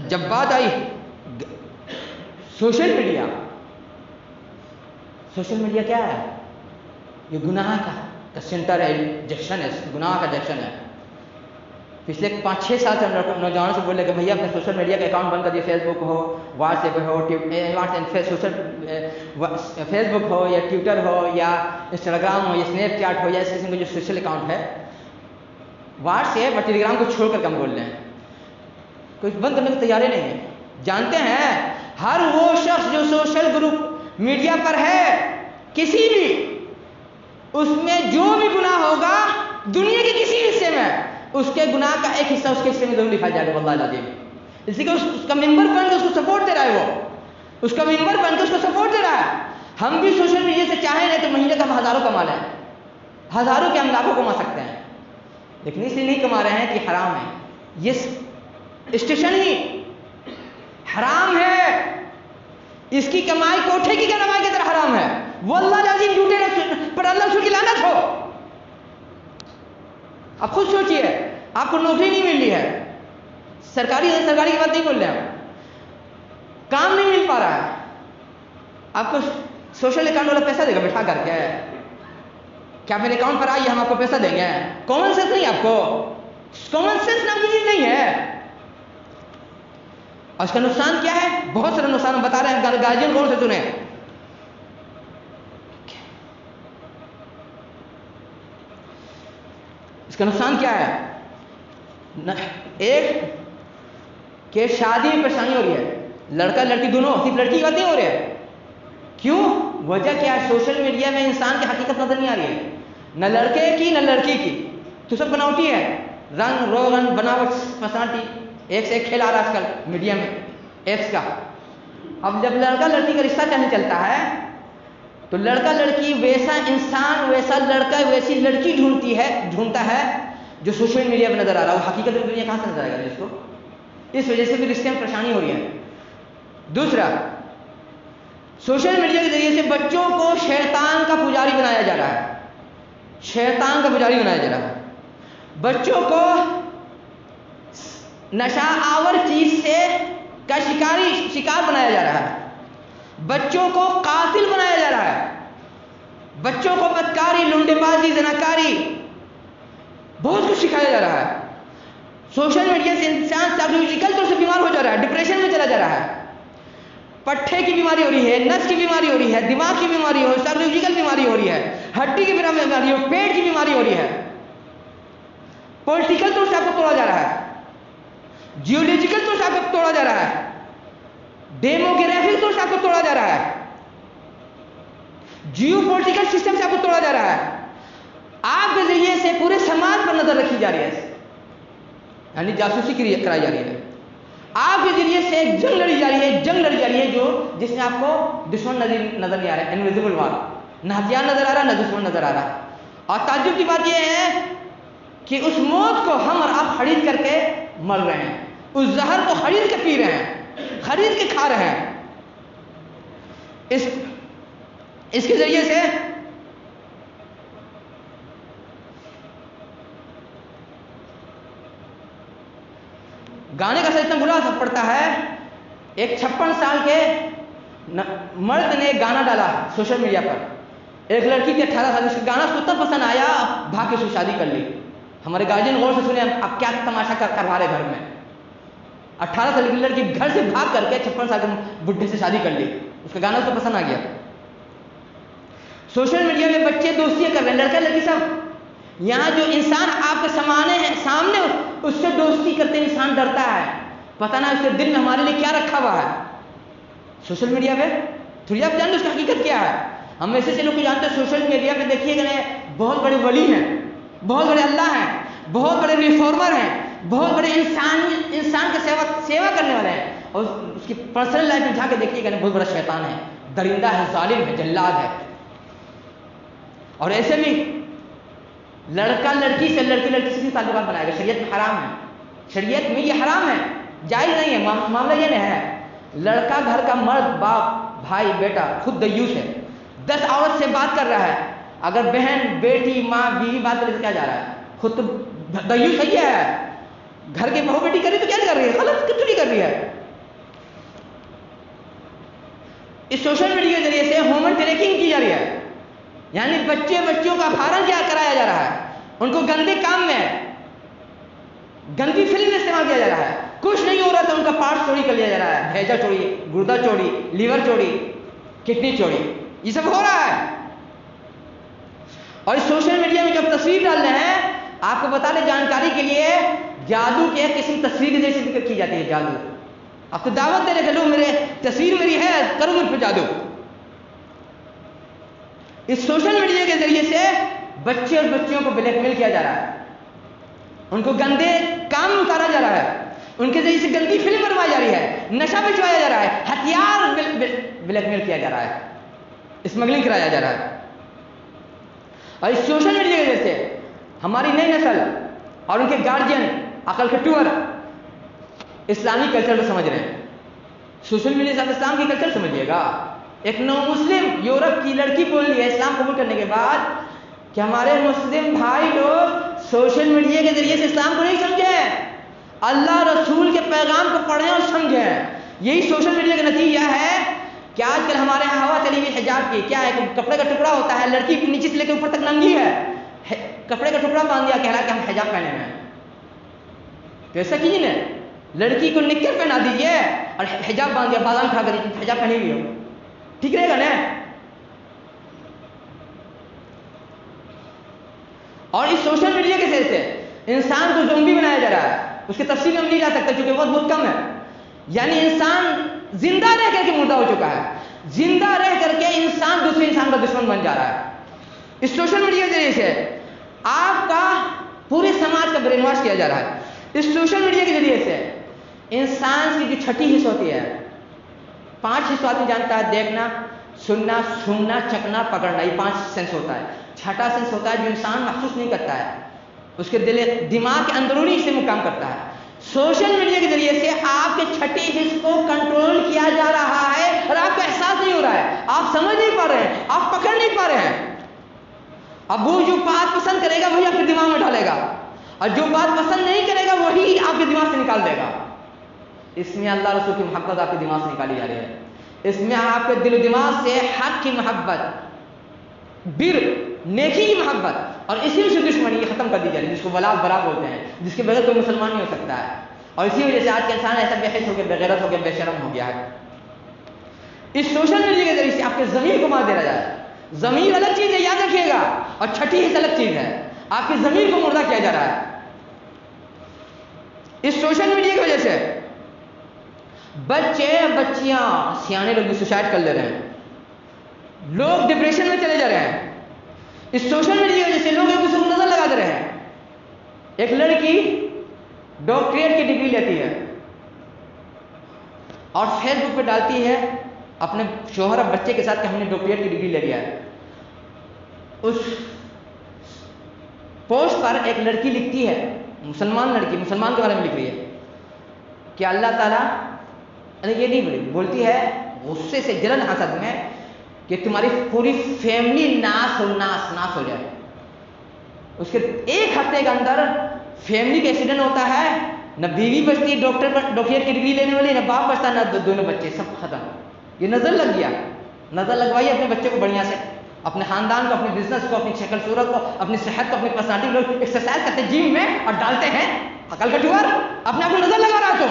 جب بات آئی سوشل میڈیا کیا ہے؟ یہ گناہ کا سینٹر ہے، جنکشن ہے، گناہ کا جنکشن ہے۔ پچھلے 5-6 سال سے ہم نوجوانوں سے بولے کہ بھیا اپنے سوشل میڈیا کا اکاؤنٹ بند کر دیے، فیس بک ہو، واٹس ایپ ہو یا ٹویٹر ہو یا انسٹاگرام ہو یا اسنیپ چیٹ ہو یا اس قسم کا جو سوشل اکاؤنٹ ہے، واٹس ایپ اور ٹیلی گرام کو چھوڑ کر ہم بول رہے ہیں، کوئی بند کرنے کو تیار ہی نہیں ہے۔ جانتے ہیں ہر وہ شخص جو سوشل گروپ میڈیا پر ہے، کسی بھی، اس میں جو بھی گناہ ہوگا دنیا کے کسی حصے میں، اس کے گناہ کا ایک حصہ اس کے حصے میں ضرور لکھا جائے گا، واللہ العظیم۔ اس لیے کہ اس کا ممبر بن کے اس کو سپورٹ دے رہا ہے، وہ اس کا ممبر بن کے اس کو سپورٹ دے رہا ہے۔ ہم بھی سوشل میڈیا سے چاہیں نہیں تو مہینے کا ہزاروں کما لیں، ہزاروں کے ہم لاکھوں کما سکتے ہیں، لیکن اس لیے نہیں کما رہے ہیں کہ حرام ہے، یہ اسٹیشن ہی حرام ہے، اس کی کمائی کوٹھے کی کمائی کی طرح حرام ہے، وہ اللہ العظیم جھوٹے پر اللہ رسول کی لعنت ہو۔ آپ خود سوچئے، آپ کو نوکری نہیں مل رہی ہے، سرکاری کی بات نہیں بول رہے ہیں، کام نہیں مل پا رہا ہے، آپ کو سوشل اکاؤنٹ والا پیسہ دے گا بٹھا کر کے، کیا میرے اکاؤنٹ پر آئیے ہم آپ کو پیسہ دیں گے؟ کامن سینس نہیں، آپ کو کامن سینس نام کی چیز نہیں ہے۔ اور اس کا نقصان کیا ہے؟ بہت سارا نقصان ہم بتا رہے ہیں، گارجین غور سے سنیں۔ اس کا نقصان کیا ہے؟ ایک کہ شادی میں پریشانی ہو رہی ہے، لڑکا لڑکی دونوں، صرف لڑکی کی بات نہیں ہو رہی ہے۔ کیوں؟ وجہ کیا ہے؟ سوشل میڈیا میں انسان کی حقیقت نظر نہیں آ رہی ہے، نہ لڑکے کی نہ لڑکی کی، تو سب بناوٹی ہے، رنگ روغن بناوٹ پرسنالٹی، ایک سے ایک کھیل آ رہا ہے آج کل میڈیا میں ایپس کا۔ اب جب لڑکا لڑکی کا رشتہ چلنے چلتا ہے تو لڑکا لڑکی ویسا انسان، ویسا لڑکا، ویسی لڑکی ڈھونڈتا ہے جو سوشل میڈیا پہ نظر آ رہا ہے، وہ حقیقت میں دنیا کہاں سے نظر آئے گا جس کو؟ اس وجہ سے بھی رشتے میں پریشانی ہو رہی ہے۔ دوسرا، سوشل میڈیا کے ذریعے سے بچوں کو شیطان کا پجاری بنایا جا رہا ہے، شیطان کا پجاری بنایا جا رہا ہے، بچوں کو نشہ آور چیز سے کا شکار بنایا جا رہا ہے، بچوں کو قاتل بنایا جا رہا ہے، بچوں کو بدکاری، لنڈے بازی، زناکاری، بہت کچھ سکھایا جا رہا ہے۔ سوشل میڈیا سے انسان سائیکولوجیکل طور سے بیمار ہو جا رہا ہے، ڈپریشن میں چلا جا رہا ہے، پٹھے کی بیماری ہو رہی ہے، نس کی بیماری ہو رہی ہے، دماغ کی بیماری ہو، سائیکولوجیکل بیماری ہو رہی ہے، ہڈی کی بیماری ہو، پیٹ کی بیماری ہو رہی ہے، پولیٹیکل طور سے آپ کو توڑا جا رہا ہے، جیولوجیکل طور سے آپ کو توڑا جا رہا ہے، ڈیموگرافک طور سے آپ کو توڑا جا رہا ہے، جیو پولیٹیکل سسٹم سے آپ کو توڑا جا رہا ہے، آپ کے ذریعے سے پورے سماج پر نظر رکھی جا رہی ہے، یعنی جاسوسی کرائی جا رہی ہے، آپ کے ذریعے سے ایک جنگ لڑی جا رہی ہے جو جس میں آپ کو دشمن نظر نہیں آ رہا ہے، انویزیبل وار، نہ ہتھیار نظر آ رہا ہے، نہ دشمن نظر آ رہا ہے۔ اور تعجب کی بات یہ ہے کہ اس موت کو ہم اور آپ خرید کر کے مر رہے ہیں، اس زہر کو خرید کے پی رہے ہیں، خرید کے کھا رہے ہیں۔ اس کے ذریعے سے گانے کا اثر اتنا برا اثر پڑتا ہے، ایک 56 سال کے مرد نے گانا ڈالا سوشل میڈیا پر، ایک لڑکی تھی 18 سال، اس کا گانا اس کو اتنا پسند آیا، بھاگ کے اس کی شادی کر لی۔ ہمارے گارجین غور سے سنیں، اب کیا تماشا کروا رہے گھر میں، 18 سال کی لڑکی گھر سے بھاگ کر کے 56 سال کے بڈھے سے شادی کر لی، اس کا گانا اس کو پسند آ گیا۔ سوشل میڈیا میں بچے دوستیاں کر رہے ہیں، لڑکا لڑکی سب، یہاں جو انسان آپ کے سامنے اس سے دوستی کرتے انسان ڈرتا ہے، پتہ نہ اس کے دل میں ہمارے لیے کیا رکھا ہوا ہے۔ سوشل میڈیا پہ تھوڑی آپ جانتے اس کی حقیقت کیا ہے؟ ہم ایسے سے لوگ کو جانتے ہیں سوشل میڈیا پہ، دیکھیے کہ بہت بڑے ولی ہیں، بہت بڑے اللہ ہیں، بہت بڑے ریفارمر ہیں، بہت بڑے انسان کے سیوا کرنے والے ہیں، اور اس کی پرسنل لائف میں جا کے دیکھیے کہ بہت بڑا شیطان ہے، درندہ ہے، ظالم ہے، جلاد ہے۔ اور ایسے بھی لڑکا لڑکی سے تعلقات بنائے گا، شریعت میں حرام ہے، شریعت میں یہ حرام ہے، جائز نہیں ہے۔ معاملہ یہ نہیں ہے، لڑکا گھر کا مرد، باپ، بھائی، بیٹا خود دیوس ہے، 10 عورت سے بات کر رہا ہے، اگر بہن، بیٹی، ماں، بیوی بات کرے تو کیا جا رہا ہے؟ خود تو دیوس ہے، گھر کے بہو بیٹی کر رہی تو کیا کر رہی ہے؟ غلط کچھ نہیں کر رہی ہے۔ اس سوشل میڈیا کے ذریعے سے ہیومن ٹریکنگ کی جا رہی ہے، یعنی بچوں کا اپہرن کیا کرایا جا رہا ہے، ان کو گندے کام میں، گندی فلم میں استعمال کیا جا رہا ہے، کچھ نہیں ہو رہا تو ان کا پارٹ چوری کر لیا جا رہا ہے، بھیجا چوری، گردہ چوری، لیور چوری، کڈنی چوری، یہ سب ہو رہا ہے۔ اور اس سوشل میڈیا میں جب تصویر ڈال رہے ہیں، آپ کو بتا دیں جانکاری کے لیے، جادو کے ایک قسم تصویر کے ذریعے ذکر کی جاتی ہے، جادو۔ آپ کو دعوت دے رہے کہ لو میرے تصویر میری ہے، کرو مجھ پہ جادو۔ اس سوشل میڈیا کے ذریعے سے بچے اور بچیوں کو بلیک میل کیا جا رہا ہے، ان کو گندے کام میں اتارا جا رہا ہے، ان کے ذریعے سے گندی فلم بنوائی جا رہی ہے، نشہ بچوایا جا رہا ہے، ہتھیار بلیک میل کیا جا رہا ہے، اسمگلنگ کرایا جا رہا ہے۔ اور اس سوشل میڈیا کی وجہ سے ہماری نئی نسل اور ان کے گارجین عقل کے ٹور اسلامی کلچر کو سمجھ رہے ہیں. سوشل میڈیا سے آپ اسلام کی کلچر سمجھیے گا. ایک نو مسلم یورپ کی لڑکی بول رہی ہے اسلام قبول کرنے کے بعد کہ ہمارے مسلم بھائی لوگ سوشل میڈیا کے ذریعے سے اسلام کو نہیں سمجھے, اللہ رسول کے پیغام کو پڑھیں اور سمجھیں. یہی سوشل میڈیا کا نتیجہ ہے کہ آج کل ہمارے یہاں ہوا چلی ہوئی حجاب کی. کیا ہے کہ کپڑے کا ٹکڑا ہوتا ہے, لڑکی نیچے سے لے کے اوپر تک ننگی ہے, کپڑے کا ٹکڑا باندھ دیا, کہہ رہا کہ ہم حجاب پہنے ہوئے ہیں. تو ایسا کیجیے نا, لڑکی کو نکر پہنا دیجیے اور حجاب باندھ دیا, بادام کھا کر حجاب پہنی ہوئی ہو, ٹھیک رہے گا نا. اور اس سوشل میڈیا کے ذریعے سے انسان کو زومبی بنایا جا رہا ہے. اس کی تفصیل میں نہیں جا سکتا کیونکہ وقت بہت کم ہے. یعنی انسان زندہ رہ کر کے مردہ ہو چکا ہے, زندہ رہ کر کے انسان دوسرے انسان کا دشمن بن جا رہا ہے. اس سوشل میڈیا کے ذریعے سے آپ کا پورے سماج کا برین واش کیا جا رہا ہے. اس سوشل میڈیا کے ذریعے سے انسان کی جو چھٹی حص ہوتی ہے, 5 حصہ آدمی جانتا ہے, دیکھنا, سننا, سونگنا, چکنا, پکڑنا, یہ 5 سینس ہوتا ہے. چھٹا سینس ہوتا ہے جو انسان محسوس نہیں کرتا ہے, اس کے دماغ کے اندرونی حصے میں کام کرتا ہے. سوشل میڈیا کے ذریعے سے آپ کے چھٹے حص کو کنٹرول کیا جا رہا ہے اور آپ کو احساس نہیں ہو رہا ہے, آپ سمجھ نہیں پا رہے ہیں, آپ پکڑ نہیں پا رہے ہیں. اب وہ جو بات پسند کرے گا وہی آپ کے دماغ میں ڈالے گا, اور جو بات پسند نہیں کرے گا وہی آپ کے دماغ سے نکال دے گا. اس میں اللہ رسول کی محبت آپ کے دماغ سے نکالی جا رہی ہے. اس میں آپ کے دل و دماغ سے حق کی محبت, بر, نیکی کی محبت اور اسی سے دشمنی یہ ختم کر دی جا رہی ہے, جس کو ولا برا بولتے ہیں, جس کے بغیر کوئی مسلمان نہیں ہو سکتا ہے. اور اسی وجہ سے آج کا انسان ایسا بے حس ہو گیا, بے غیرت ہو گیا, بے شرم ہو گیا ہے. اس سوشل میڈیا کے ذریعے سے آپ کے ضمیر کو مار دیا جائے. ضمیر الگ چیز ہے, یاد رکھیے گا, اور چھٹی حصہ الگ چیز ہے. آپ کے ضمیر کو مردہ کیا جا رہا ہے. اس سوشل میڈیا کی وجہ سے بچے بچیاں سیانے لوگ بھی سوسائڈ کر لے رہے ہیں, لوگ ڈپریشن میں چلے جا رہے ہیں. اس سوشل میڈیا کی وجہ سے لوگ ایک دوسرے کو نظر لگا دے رہے ہیں. ایک لڑکی ڈاکٹریٹ کی ڈگری لیتی ہے اور فیس بک پہ ڈالتی ہے اپنے شوہر اور بچے کے ساتھ کہ ہم نے ڈاکٹریٹ کی ڈگری لے لیا ہے. اس پوسٹ پر ایک لڑکی لکھتی ہے, مسلمان لڑکی, مسلمان کے بارے میں لکھ رہی ہے کہ اللہ تعالیٰ یہ نہیں بولتی ہے غصے سے, جلن حسد میں, کہ تمہاری پوری فیملی ناس ہو جائے. اس کے 1 ہفتے کے اندر فیملی کا ایکسیڈنٹ ہوتا ہے, نہ بیوی بچتی ڈاکٹریٹ کی ڈگری لینے والی, نہ باپ بچتا, نہ دونوں بچے, سب ختم. یہ نظر لگ گیا, نظر لگوائیے اپنے بچے کو بڑھیا سے, اپنے خاندان کو, اپنے بزنس کو, اپنی شکل صورت کو, اپنی صحت کو, اپنی پرسنالٹی. لوگ ایکسرسائز کرتے جم میں اور ڈالتے ہیں عقل کا ٹور, اپنے آپ کو نظر لگا رہا. تو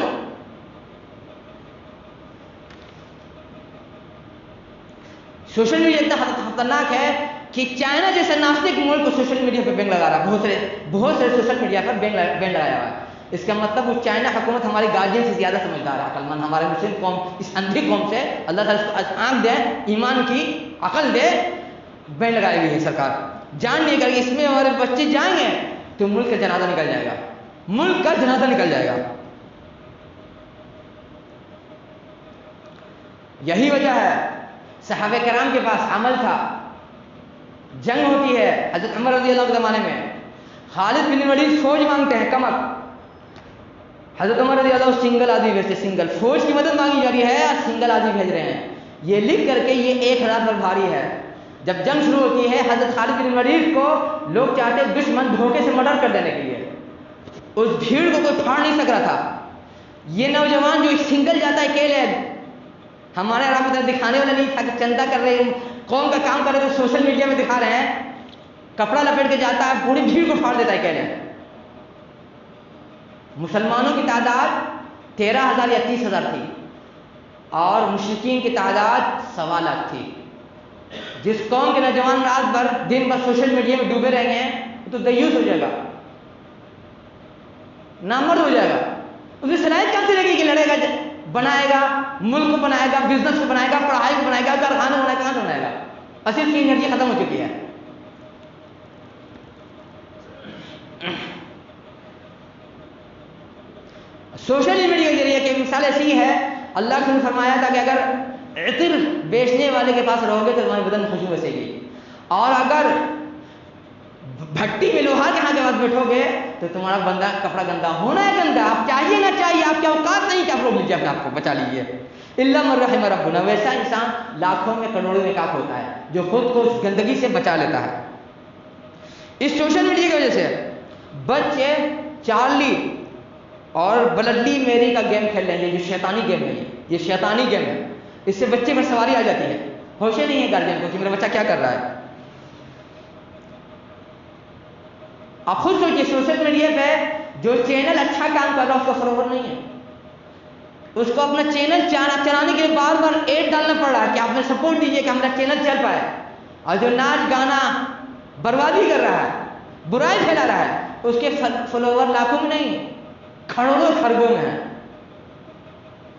سوشل میڈیا اتنا خطرناک ہے کہ چائنا جیسے ناستک ملک کو سوشل میڈیا پہ بین لگا رہا ہے. بہت سے سوشل میڈیا پر بین لگایا ہوا ہے. اس کا مطلب وہ چائنا حکومت ہماری گارجین سے زیادہ سمجھدار ہے, عقل مند. ہمارے مسلم قوم, اس اندھی قوم سے اللہ تعالیٰ اس کو آنکھ دے, ایمان کی عقل دے, بین لگائی ہوئی ہے سرکار. جان نہیں کر کے اس میں ہمارے بچے جائیں گے تو ملک کا جنازہ نکل جائے گا, ملک کا جنازہ نکل جائے گا. یہی وجہ ہے صحابہ کرام کے پاس عمل تھا. جنگ ہوتی ہے حضرت عمر رضی اللہ کے زمانے میں, خالد بن ولید فوج مانگتے ہیں کمک. حضرت عمر رضی اللہ سنگل آدمی بھیجتے, سنگل فوج کی مدد مانگی جا رہی ہے اور سنگل آدمی بھیج رہے ہیں. یہ لکھ کر کے یہ 1000 پر بھاری ہے. جب جنگ شروع ہوتی ہے حضرت خالد بن ولید کو لوگ چاہتے دشمن دھوکے سے مرڈر کر دینے کے لیے. اس بھیڑ کو کوئی پھاڑ نہیں سک رہا تھا. یہ نوجوان جو سنگل جاتا ہے اکیلے, ہمارے رابطہ دکھانے والا نہیں تھا کہ چندہ کر رہے ہیں, قوم کا کام کر رہے تو سوشل میڈیا میں دکھا رہے ہیں, کپڑا لپیٹ کے جاتا ہے, پوری بھیڑ کو پھاڑ دیتا ہے اکیلے. مسلمانوں کی تعداد 13,000 یا 30,000 تھی اور مشرکین کی تعداد 1.25 لاکھ تھی. جس قوم کے نوجوان رات بھر دن بھر سوشل میڈیا میں ڈوبے رہیں گے تو دیوس ہو جائے گا, نامرد ہو جائے گا. اسے صلاحیت کہاں سے لگے کہ لڑے گا, بنائے گا, ملک کو بنائے گا, بزنس کو بنائے گا, پڑھائی کو بنائے گا, کارخانے بنائے گا, کہاں سے بنائے گا. اصل کی انرجی ختم ہو چکی ہے. سوشل میڈیا کے ذریعے کی مثال ایسی ہے, اللہ نے فرمایا تھا کہ اگر عطر بیچنے والے کے پاس رہو گے تو تمہارے بدن میں خوشبو بسے گی, اور اگر بھٹی میں لوہا کے ہاں کے بعد بیٹھو گے تو تمہارا بندہ کپڑا گندا ہونا ہے گندا. آپ چاہیے نہ چاہیے, آپ کے اوقات نہیں کہ آپ روک لیجیے اپنے آپ کو, بچا لیجیے. الا من رحم ربنا, ویسا انسان لاکھوں میں کروڑوں میں کاف ہوتا ہے جو خود کو اس گندگی سے بچا لیتا ہے. اس سوشل میڈیا کی وجہ سے بچے چارلی اور بلڈی میری کا گیم کھیل رہے ہیں, جو شیطانی گیم ہے, یہ شیطانی گیم ہے. اس سے بچے پر سواری آ جاتی ہے, ہوش ہی نہیں ہے گارجین کو کہ میرا بچہ کیا کر رہا ہے. آپ خود سوچیے, سوشل میڈیا پہ جو چینل اچھا کام کر رہا ہے اس کا فالوور نہیں ہے, اس کو اپنا چینل چلانے کے لیے بار بار ایڈ ڈالنا پڑ رہا ہے کہ آپ نے سپورٹ دیجیے کہ ہمارا چینل چل پائے. اور جو ناچ گانا بربادی کر رہا ہے, برائی پھیلا رہا ہے, اس کے فالوور لاکھوں میں نہیں, کروڑوں خربوں میں ہیں.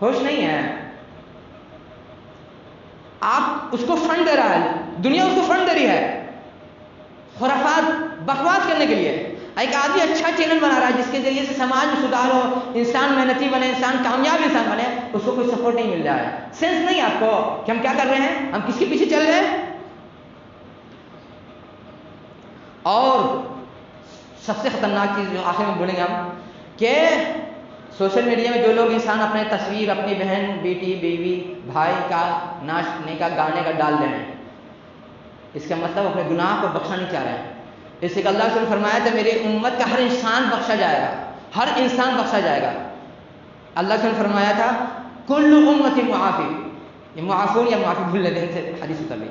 ہوش نہیں ہے. آپ اس کو فنڈ دے رہا ہے, دنیا اس کو فنڈ دے رہی ہے خرافات بکواس کرنے کے لیے. ایک آدمی اچھا چینل بنا رہا ہے جس کے ذریعے سے سماج میں سدھار ہو, انسان محنتی بنے, انسان کامیاب انسان بنے, اس کو کوئی سپورٹ نہیں مل رہا ہے. سینس نہیں آپ کو کہ ہم کیا کر رہے ہیں, ہم کس کے پیچھے چل رہے ہیں. اور سب سے خطرناک چیز جو آخر میں بولیں گے ہم, کہ سوشل میڈیا میں جو لوگ انسان اپنے تصویر اپنی بہن, بیٹی, بیوی, بھائی کا ناچنے کا, گانے کا ڈال رہے ہیں, اس کا مطلب اپنے گناہ کو بخشنا نہیں چاہ رہے ہیں. اس لیے کہ اللہ نے فرمایا تھا میری امت کا ہر انسان بخشا جائے گا, ہر انسان بخشا جائے گا. اللہ نے فرمایا تھا کل امت معافی, یہ معافون یا معافی بھول لیتے ہیں سے حدیث اتر گئی,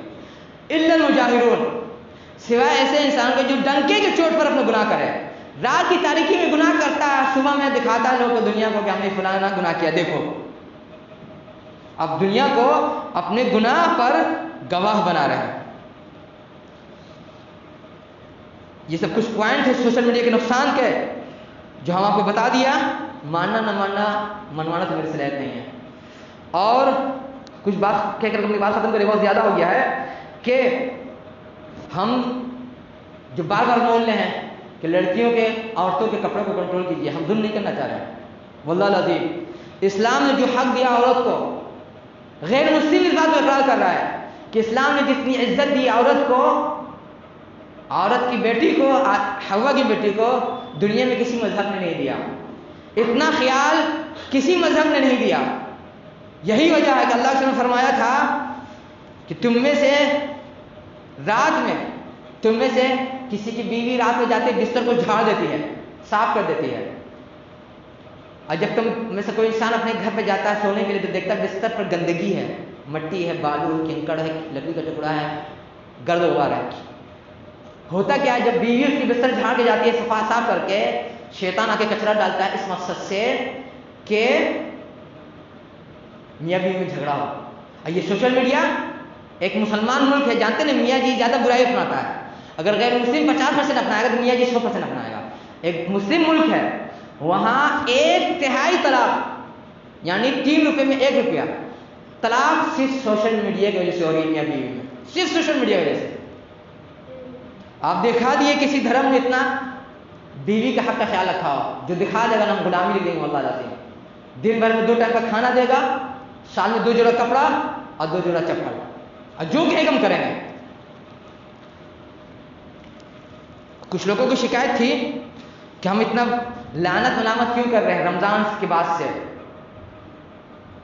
الا المجاہرون, سوائے ایسے انسان کے جو ڈنکے کے چوٹ پر اپنا گناہ کرے, رات کی تاریکی میں گناہ کرتا ہے, صبح میں دکھاتا ہے لوگوں کو, دنیا کو کہ ہم نے فلانا گناہ کیا دیکھو. اب دنیا کو اپنے گناہ پر گواہ بنا رہے ہیں. یہ سب کچھ پوائنٹ ہے سوشل میڈیا کے نقصان کے جو ہم آپ کو بتا دیا. ماننا نہ ماننا, منوانا تو میرے سے لائق نہیں ہے. اور کچھ بات کہہ کر اپنی بات ختم کرے, بہت زیادہ ہو گیا ہے, کہ ہم جو بار بار بول رہے ہیں کہ لڑکیوں کے, عورتوں کے کپڑے کو کنٹرول کیجیے, ہم ظلم نہیں کرنا چاہ رہے ہیں. واللہ العظیم اسلام نے جو حق دیا عورت کو, غیر مسلم اس بات کو اقرار کر رہا ہے کہ اسلام نے جتنی عزت دی عورت کو, عورت کی بیٹی کو, حوا کی بیٹی کو, دنیا میں کسی مذہب نے نہیں دیا. اتنا خیال کسی مذہب نے نہیں دیا. یہی وجہ ہے کہ اللہ نے فرمایا تھا کہ تم میں سے رات میں, تم میں سے کسی کی بیوی رات میں جاتے بستر کو جھاڑ دیتی ہے, صاف کر دیتی ہے. اور جب تم میں سے کوئی انسان اپنے گھر پہ جاتا ہے سونے کے لیے تو دیکھتا ہے بستر پر گندگی ہے, مٹی ہے, بالو, کنکڑ ہے, لکڑی کا ٹکڑا ہے, گرد غبار ہے. ہوتا کیا ہے, جب بیوی اس کی بستر جھاڑ کے جاتی ہے صاف کر کے, شیطان آ کے کچرا ڈالتا ہے اس مقصد سے کہ میاں بیوی میں جھگڑا ہو. اور یہ سوشل میڈیا ایک مسلمان ملک ہے, جانتے ہیں میاں جی زیادہ برائی اپناتا ہے. اگر غیر مسلم 50% اپنائے گا تو میاں جی 100% اپنائے گا. ایک مسلم ملک ہے, وہاں 1/3 طلاق یعنی 3 روپے میں 1 روپیہ طلاق صرف سوشل میڈیا کی وجہ سے ہو رہی ہے. میاں بیوی میں صرف سوشل میڈیا کی وجہ سے. آپ دکھا دیے کسی دھرم میں اتنا بیوی کا حق کا خیال رکھا ہو, جو دکھا دے گا نا ہم غلامی لکھ دیں گے. اللہ جاتے ہیں دن بھر میں 2 ٹائم کا کھانا دے گا, سال میں 2 جوڑا کپڑا اور 2 جوڑا چپل, اور جو کہے ہم کریں گے. کچھ لوگوں کی شکایت تھی کہ ہم اتنا لعنت ملامت کیوں کر رہے ہیں رمضان کے بعد سے.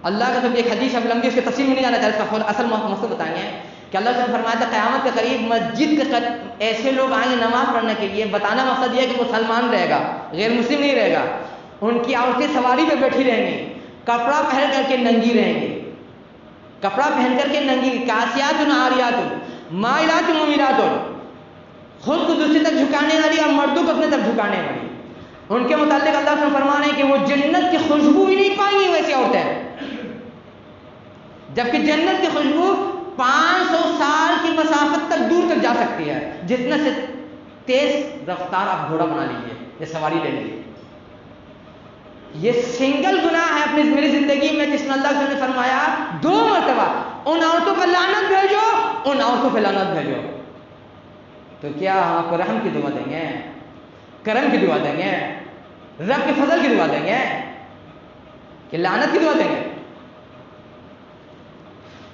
اللہ کا تو ایک حدیث ہم لمبی اس کی تفصیل میں نہیں جانا چاہتے, اس کا اصل مقصد بتائیں گے کہ اللہ نے فرمایا تھا قیامت کے قریب مسجد کے قریب ایسے لوگ آئیں گے نماز پڑھنے کے لیے. بتانا مقصد یہ ہے کہ مسلمان رہے گا, غیر مسلم نہیں رہے گا. ان کی عورتیں سواری پہ بیٹھی رہیں گی, کپڑا پہن کر کے ننگی رہیں گی, کپڑا پہن کر کے ننگی, کاسیات عاریات مائلات ممیلات, خود کو دوسری طرف جھکانے والی اور مردوں کو اپنے طرف جھکانے والی. ان کے متعلق اللہ سے فرمان ہے کہ وہ جنت کی خوشبو بھی نہیں پائیں گی ویسی عورتیں, جبکہ جنت کی خوشبو 500 سال کی مسافت تک دور تک جا سکتی ہے. جتنا سے تیز رفتار آپ گھوڑا بنا لیجیے یا سواری لے لیجیے. یہ سنگل گناہ ہے اپنی میری زندگی میں جس میں اللہ نے فرمایا 2 مرتبہ ان عورتوں پر لعنت بھیجو, ان عورتوں پہ لعنت بھیجو. تو کیا ہم آپ کو رحم کی دعا دیں گے, کرم کی دعا دیں گے, رب کے فضل کی دعا دیں گے, کہ لعنت کی دعا دیں گے؟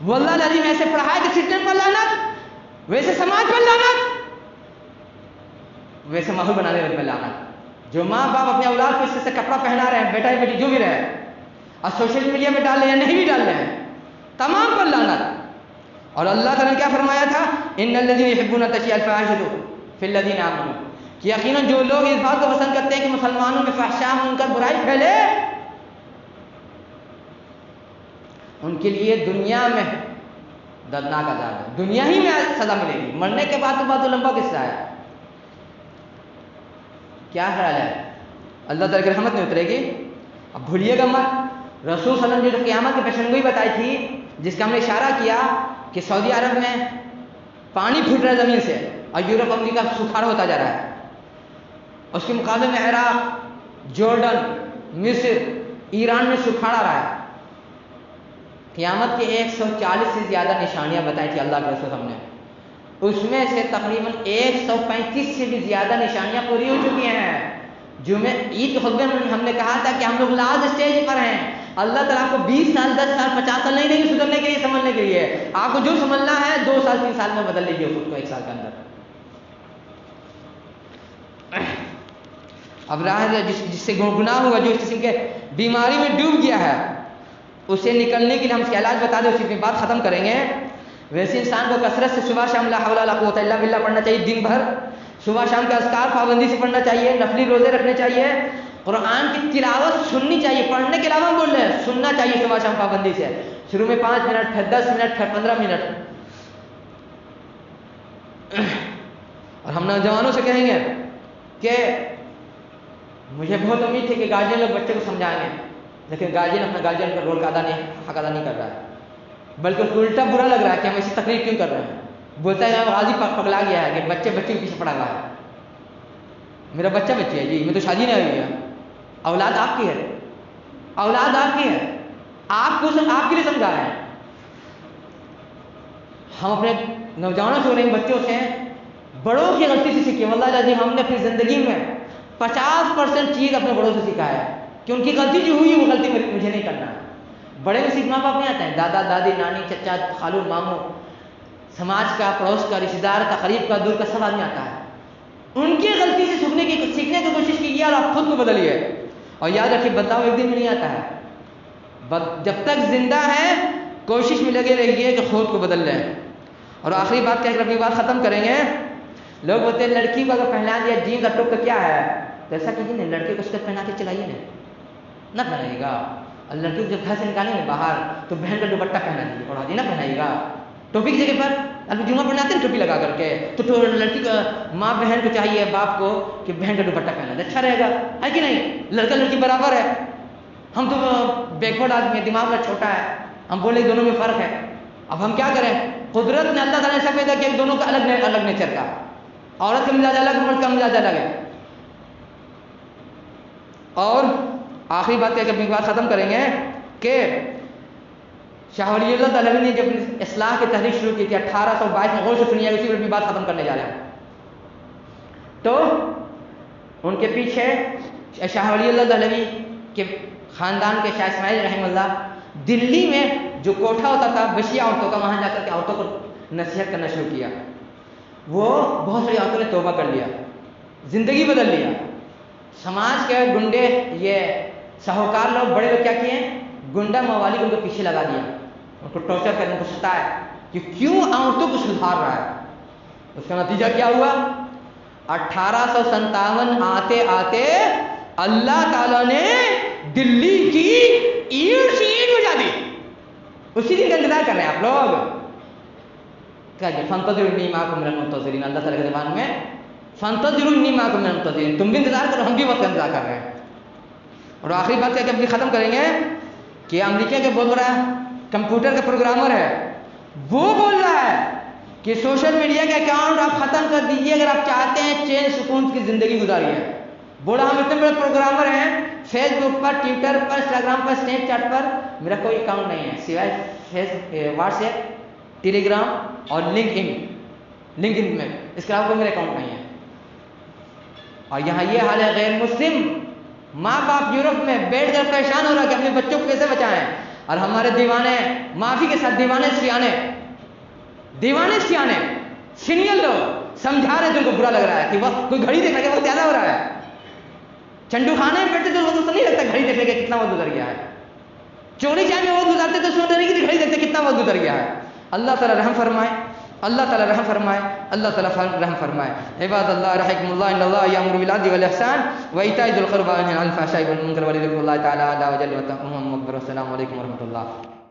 واللہ العظیم ایسے پڑھائے کہ سسٹم پر لعنت, ویسے سماج پر لعنت. ویسے ماحول بنانے والے میں لانا. جو ماں باپ اپنے اولاد کو اس سے کپڑا پہنا رہے ہیں، بیٹا یا بیٹی جو بھی رہے، اور سوشل میڈیا میں ڈال رہے ہیں نہیں بھی ڈال رہے ہیں، تمام پر لعنت. اور اللہ تعالیٰ نے کیا فرمایا تھا؟ ان الذین یحبون تشیع الفواحش فی الذین آمنوا، کہ یقیناً جو لوگ اس بات کو پسند کرتے ہیں کہ مسلمانوں میں فحشاء منکر برائی پھیلے، ان کے لیے دنیا میں دردناک عذاب ہے، دنیا ہی میں سزا ملے گی، مرنے کے بعد تو لمبا قصہ ہے. کیا خیال ہے؟ اللہ تعالیٰ کی رحمت نہیں اترے گی؟ اب بھولیے گا مت، رسول صلی اللہ علیہ وسلم نے جو قیامت کی پیشنگوئی بتائی تھی، جس کا ہم نے اشارہ کیا کہ سعودی عرب میں پانی پھوٹ رہا ہے زمین سے، اور یورپ امریکہ سکھاڑ ہوتا جا رہا ہے، اس کے مقابلے میں عراق، جورڈن، مصر، ایران میں سکھاڑ آ رہا ہے. قیامت کے 140 سے زیادہ نشانیاں بتائی تھی اللہ کے رسول ہم نے، اس میں سے تقریباً 135 سے بھی زیادہ نشانیاں پوری ہو چکی ہیں. جمعہ عید کے خطبے میں ہم نے کہا تھا کہ ہم لوگ لاسٹ اسٹیج پر ہیں. اللہ تعالیٰ آپ کو 20 سال 10 سال 50 سال نہیں دیں گے سدھرنے کے لیے، سمجھنے کے لیے. آپ کو جو سمجھنا ہے 2 سال 3 سال میں بدل لیجیے خود کو، 1 سال کے اندر. اب راہ جس سے گناہ ہوا، جو اس قسم کے بیماری میں ڈوب گیا ہے، اسے نکلنے کے لیے ہم اس کا علاج بتا دیں، اسی پہ بات ختم کریں گے. ویسے انسان کو کثرت سے صبح شام لا حول ولا قوت الا باللہ پڑھنا چاہیے دن بھر. صبح شام کے اذکار پابندی سے پڑھنا چاہیے، نفلی روزے رکھنے چاہیے، قرآن کی تلاوت سننی چاہیے، پڑھنے کے علاوہ ہم بول رہے ہیں سننا چاہیے صبح شام پابندی سے. شروع میں 5 منٹ، پھر 10 منٹ، پھر 15 منٹ. اور ہم نوجوانوں سے کہیں گے کہ مجھے بہت امید تھی کہ گارجین لوگ بچے کو سمجھائیں گے، لیکن گارجین اپنا گارجین کا رول حق ادا نہیں کر رہا ہے، بلکہ اس کو الٹا برا لگ رہا ہے کہ ہم ایسی تقریر کیوں کر رہے ہیں. بولتا ہے غازی پگلا گیا ہے کہ بچے کے پیچھے پڑا ہوا ہے. میرا بچہ بچی ہے جی، میں تو شادی نہیں ہوئی ہے. اولاد آپ کی ہے، اولاد آپ کی ہے، آپ کو آپ کے لیے سمجھا رہے ہیں. ہم اپنے نوجوانوں سے ہو رہے ہیں، بچوں سے، بڑوں کی غلطی سے سیکھیں. واللہ العظیم ہم نے اپنی زندگی میں 50% چیز اپنے بڑوں سے سیکھا ہے کہ ان کی غلطی جو ہوئی وہ غلطی مجھے نہیں کرنا ہے. بڑے میں سیکھ ماں باپ نہیں آتے ہیں، دادا دادی نانی چچا خالو ماموں، سماج کا، پڑوس کا، رشتہ دار کا، قریب کا، دور کا، سب آدمی آتا ہے. ان کی غلطی سے سیکھنے کی کوشش کیجیے اور آپ خود کو بدلیے. اور یاد رکھیے بدلاؤ ایک دن میں نہیں آتا ہے، جب تک زندہ ہے کوشش میں لگے رہیے کہ خود کو بدل لیں. اور آخری بات کہہ کر اپنی بات ختم کریں گے. لوگ بولتے ہیں لڑکی کو اگر پہنا دیا جینس کا ٹاپ تو کیا ہے، تو ایسا کیجیے نا، لڑکے کو اسکرٹ پہنا کے چلائیے نہ پہنائیے گا. اور لڑکی کو جب گھر سے نکالیں گے باہر تو بہن کا دوپٹہ پہنا دیجیے، اور نہ پہنائیے گا. ٹوپی کی جگہ پر ابھی جمعہ پہناتے ہیں ٹوپی لگا کر کے، تو لڑکی کا ماں بہن کو چاہیے باپ کو کہ بہن کا دوپٹہ پہنا دے، اچھا رہے گا، ہے کہ نہیں؟ لڑکا لڑکی برابر ہے. ہم تو بیکورڈ آدمی ہیں، دماغ میں چھوٹا ہے، ہم بولے دونوں میں فرق ہے. اب ہم کیا کریں؟ قدرت نے اللہ تعالیٰ نے ایسا پیدا کیا کہ دونوں کا الگ نیچر کا، عورت کا مزاج الگ، مرد کا مزاج الگ ہے. اور آخری بات کہہ کے اپنی بات ختم کریں گے کہ شاہ ولی اللہ تعالیٰ نے جب اصلاح کی تحریک شروع کی تھی 1822 میں، غور سے سنیے، اسی پر بھی بات ختم کرنے جا رہے ہیں. تو ان کے پیچھے شاہ ولی اللہ تعالیٰ کے خاندان کے شاہ اسماعیل رحمہ اللہ دلی میں جو کوٹھا ہوتا تھا بشیا عورتوں کا، وہاں جا کر کے عورتوں کو نصیحت کرنا شروع کیا. وہ بہت ساری عورتوں نے توبہ کر لیا، زندگی بدل لیا. سماج کے گنڈے، یہ ساہوکار لوگ، بڑے لوگ کیا کیے، گنڈا موالی کو ان کے پیچھے لگا دیا، ان کو ٹارچر کر، ان کو ستایا کہ کیوں عورتوں کو سدھار رہا ہے. اس کا نتیجہ کیا ہوا؟ 1857 آتے آتے اللہ تعالیٰ نے دلی کی اینٹ سے اینٹ بجا دی. اسی دن کا انتظار کر رہے ہیں آپ لوگ. کیا جی فانتظرونی معکم من المنتظرین، اللہ تعالیٰ کے زبان میں فانتظرونی معکم من المنتظرین، تم بھی انتظار کرو، ہم بھی وقت انتظار کر رہے ہیں. اور آخری بات کیا کہ اپنی ختم کریں گے کہ امریکہ کے بہت بڑا کمپیوٹر کا پروگرامر ہے، وہ بول رہا ہے کہ سوشل میڈیا کے اکاؤنٹ آپ ختم کر دیجیے اگر آپ چاہتے ہیں چین سکون کی زندگی گزاریے. بولا ہم اتنے بڑے پروگرامر ہیں، فیس بک پر، ٹویٹر پر، انسٹاگرام پر، اسنیپ چیٹ پر میرا کوئی اکاؤنٹ نہیں ہے سوائے واٹس ایپ، ٹیلی گرام اور لنک ان میں، اس کے علاوہ کوئی میرا اکاؤنٹ نہیں ہے. اور یہاں یہ حال ہے، غیر مسلم ماں باپ یورپ میں بیٹھ کر پریشان ہو رہا کہ اپنے بچوں کو کیسے بچائیں. اور ہمارے دیوانے، معافی کے ساتھ دیوانے سیانے سینئر لوگ سمجھا رہے تو ان کو برا لگ رہا ہے کہ وقت کوئی گھڑی دیکھنے کے وقت زیادہ ہو رہا ہے. چنڈو کھانے میں بیٹھتے تو وقت نہیں لگتا گھڑی دیکھنے کے کتنا وقت گزر گیا ہے. چوری چاہے میں وقت گزارتے تو سوچتے نہیں کہ گھڑی دیکھتے کتنا وقت گزر گیا ہے. اللہ تعالیٰ رحم فرمائے, اللہ تعالیٰ رحم فرمائے, اللہ تعالیٰ رحم فرمائے. عباد اللہ رحمکم اللہ, ان اللہ یامر بالعدل والاحسان وایتاء ذی القربى وینہی عن الفحشاء والمنکر ولذکر اللہ تعالیٰ اعلی وجل. السلام علیکم ورحمۃ اللہ.